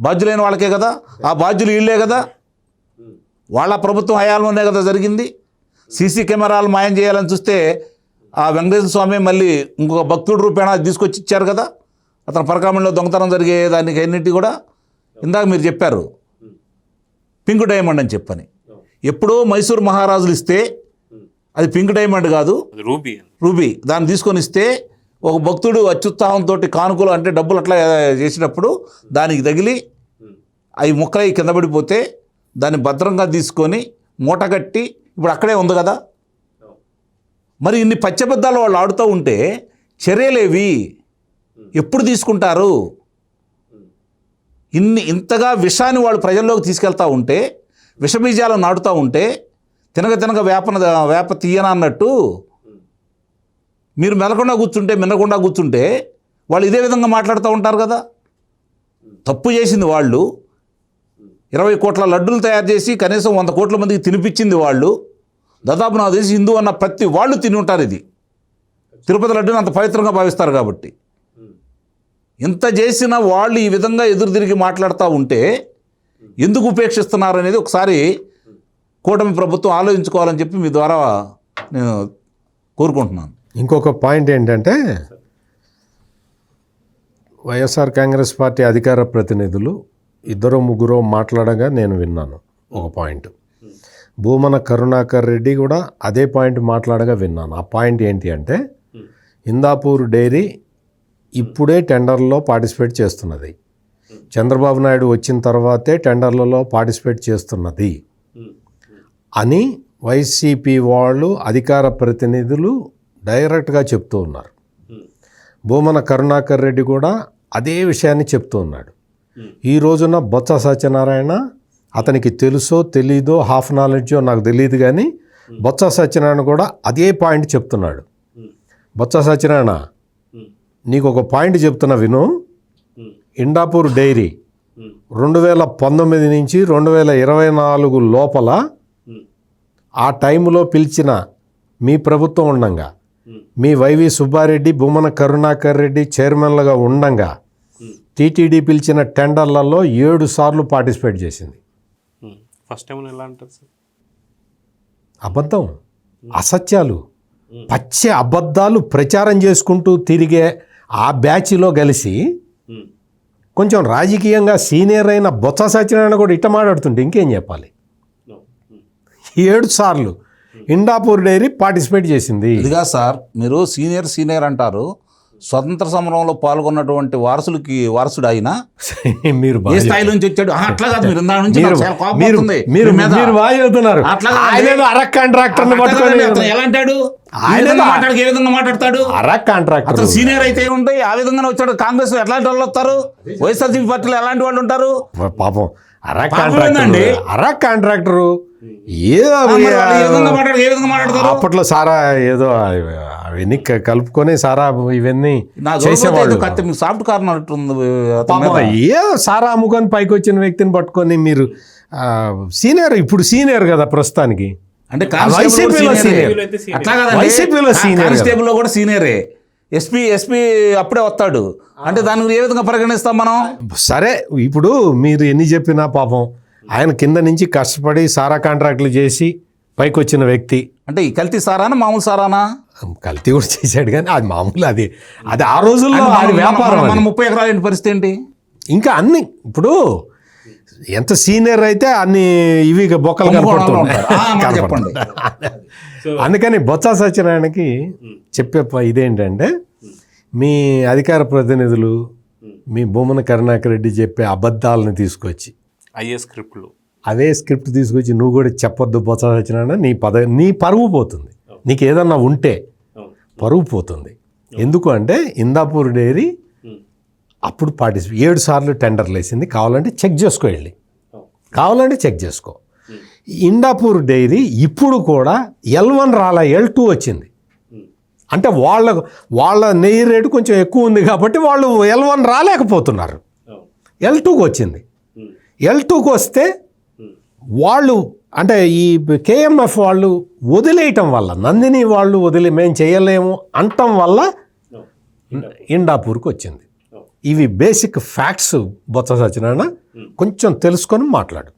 బాధ్యులైన వాళ్ళకే కదా. ఆ బాధ్యులు వీళ్ళే కదా. వాళ్ళ ప్రభుత్వం హయాంలోనే కదా జరిగింది. సీసీ కెమెరాలు మాయం చేయాలని చూస్తే ఆ వెంకటేశ్వర స్వామి మళ్ళీ ఇంకొక భక్తుడి రూపేణా తీసుకొచ్చి ఇచ్చారు కదా, అతను పరకామణిలో దొంగతనం జరిగే దానికి అన్నిటి కూడా ఇందాక మీరు చెప్పారు పింక్ డైమండ్ అని చెప్పని. ఎప్పుడో మైసూర్ మహారాజులు ఇస్తే అది పింక్ డైమండ్ కాదు, రూబీ. దాన్ని తీసుకొని ఇస్తే ఒక భక్తుడు అత్యుత్సాహంతో కానుకలు అంటే డబ్బులు అట్లా చేసినప్పుడు దానికి తగిలి అవి ముక్కలై కింద పడిపోతే దాన్ని భద్రంగా తీసుకొని మూట కట్టి ఇప్పుడు అక్కడే ఉంది కదా. మరి ఇన్ని పచ్చబద్దాలు వాళ్ళు ఆడుతూ ఉంటే చర్యలేవి ఎప్పుడు తీసుకుంటారు? ఇంతగా విషాన్ని వాళ్ళు ప్రజల్లోకి తీసుకెళ్తూ ఉంటే, విషబీజాలను నాటుతూ ఉంటే, తినగ వేప తీయన అన్నట్టు మీరు మినకుండా కూర్చుంటే వాళ్ళు ఇదే విధంగా మాట్లాడుతూ ఉంటారు కదా. తప్పు చేసింది వాళ్ళు, 20 కోట్ల లడ్డూలు తయారు చేసి కనీసం 100 కోట్ల మందికి తినిపించింది వాళ్ళు. దాదాపు నాకు తెలిసి హిందూ అన్న ప్రతి వాళ్ళు తిని ఉంటారు. ఇది తిరుపతి లడ్డూని అంత పవిత్రంగా భావిస్తారు కాబట్టి. ఇంత చేసిన వాళ్ళు ఈ విధంగా ఎదురు తిరిగి మాట్లాడుతూ ఉంటే ఎందుకు ఉపేక్షిస్తున్నారు అనేది ఒకసారి కూటమి ప్రభుత్వం ఆలోచించుకోవాలని చెప్పి మీ ద్వారా నేను కోరుకుంటున్నాను. ఇంకొక పాయింట్ ఏంటంటే, వైఎస్ఆర్ కాంగ్రెస్ పార్టీ అధికార ప్రతినిధులు 2-3 మాట్లాడగా నేను విన్నాను. ఒక పాయింట్ భూమన కరుణాకర్ రెడ్డి కూడా అదే పాయింట్ మాట్లాడగా విన్నాను. ఆ పాయింట్ ఏంటి అంటే, హిందాపూర్ డైరీ ఇప్పుడే టెండర్లో పార్టిసిపేట్ చేస్తున్నది, చంద్రబాబు నాయుడు వచ్చిన తర్వాతే టెండర్లలో పార్టిసిపేట్ చేస్తున్నది అని వైసీపీ వాళ్ళు అధికార ప్రతినిధులు డైరెక్ట్గా చెప్తూ ఉన్నారు. భూమన కరుణాకర్ రెడ్డి కూడా అదే విషయాన్ని చెప్తూ ఉన్నాడు. ఈ రోజున బొత్స సత్యనారాయణ, అతనికి తెలుసో తెలీదో, హాఫ్ నాలెడ్జో నాకు తెలియదు, కానీ బొత్స సత్యనారాయణ కూడా అదే పాయింట్ చెప్తున్నాడు. బొత్స సత్యనారాయణ, నీకు ఒక పాయింట్ చెప్తున్నా విను. హిందాపూర్ డైరీ 2019 నుంచి 2024 లోపల ఆ టైంలో పిలిచిన మీ ప్రభుత్వం ఉండంగా, మీ వైవి సుబ్బారెడ్డి, భూమన కరుణాకర్ రెడ్డి చైర్మన్లుగా ఉండంగా టీటీడీ పిలిచిన టెండర్లలో 7 సార్లు పార్టిసిపేట్ చేసింది. ఫస్ట్ టైం ఎలా అంటారు సార్? అబద్ధం, అసత్యాలు, పచ్చి అబద్ధాలు ప్రచారం చేసుకుంటూ తిరిగే ఆ బ్యాచ్లో కలిసి కొంచెం రాజకీయంగా సీనియర్ అయిన బొత్స సత్యనారాయణ కూడా ఇట్ట మాట్లాడుతుంటే ఇంకేం చెప్పాలి. 7 సార్లు హిందాపూర్ డైరీ పార్టిసిపేట్ చేసింది. ఇదిగా సార్, మీరు సీనియర్ అంటారు. స్వతంత్ర సమరంలో పాల్గొన్నటువంటి వారసుడు ఆయన మీరు ఏ స్థాయి నుంచి వచ్చాడు? అట్లా కాదు, మీరు ఇందా నుంచి నాకు చాలా కోపం వస్తుంది. అట్లా ఎలా అంటాడు? ఏ విధంగా మాట్లాడతాడు? అతను సీనియర్ అయితే ఉంటాయి, ఆ విధంగానే వచ్చాడు. కాంగ్రెస్ ఎట్లాంటి వాళ్ళు వస్తారు? వైఎస్ఆర్సీపీ పార్టీలో ఎలాంటి వాళ్ళు ఉంటారు? పాపం అర కాంట్రాక్టరు అప్పట్లో సారా ఏదో అవన్నీ కలుపుకొని సారా ఇవన్నీ చేసేవాళ్ళు. సాఫ్ట్ కార్నర్ ఏదో సారా అమ్ముకొని పైకి వచ్చిన వ్యక్తిని పట్టుకొని మీరు సీనియర్, ఇప్పుడు సీనియర్ కదా ప్రస్తుతానికి. అంటే వైసీపీలో కానిస్టేబుల్ లో కూడా సీనియరే. ఎస్పీ అప్పుడే వస్తాడు అంటే దాన్ని ఏ విధంగా పరిగణిస్తాం మనం? సరే, ఇప్పుడు మీరు ఎన్ని చెప్పినా పాపం ఆయన కింద నుంచి కష్టపడి సారా కాంట్రాక్టులు చేసి పైకి వచ్చిన వ్యక్తి. అంటే ఈ కల్తీ సారానా మామూలు సారానా? కల్తీ కూడా చేశాడు, కానీ అది మామూలు. అది ఆ రోజుల్లో వ్యాపారం. మన 30 ఎకరాల పరిస్థితి ఏంటి? ఇంకా అన్ని ఇప్పుడు ఎంత సీనియర్ అయితే అన్ని ఇవి బొక్కలు చెప్పండి. అందుకని బొత్స సత్యనారాయణకి చెప్పే ఇదేంటంటే, మీ అధికార ప్రతినిధులు మీ భూమన కరుణాకర్ రెడ్డి చెప్పే అబద్ధాలను తీసుకొచ్చి అదే స్క్రిప్ట్ తీసుకొచ్చి నువ్వు కూడా చెప్పొద్దు బొత్స సత్యనారాయణ, నీ పరువు పోతుంది. నీకు ఏదన్నా ఉంటే పరువు పోతుంది. ఎందుకు అంటే హిందాపూర్ డైరీ అప్పుడు 7 సార్లు టెండర్లు వేసింది. కావాలంటే చెక్ చేసుకో, చెక్ చేసుకో. హిందాపూర్ డైరీ ఇప్పుడు కూడా L1 రాలా, L2 వచ్చింది. అంటే వాళ్ళ నెయ్యి రేటు కొంచెం ఎక్కువ ఉంది కాబట్టి వాళ్ళు L1 రాలేకపోతున్నారు. L2కి వచ్చింది. L2కి వస్తే వాళ్ళు అంటే ఈ KMF వాళ్ళు వదిలేయటం వల్ల, నందిని వాళ్ళు మేము చేయలేము అంటం వల్ల హిందాపూర్కి వచ్చింది. ఇవి బేసిక్ ఫ్యాక్ట్స్. బొత్స సత్యనారాయణ కొంచెం తెలుసుకొని మాట్లాడు.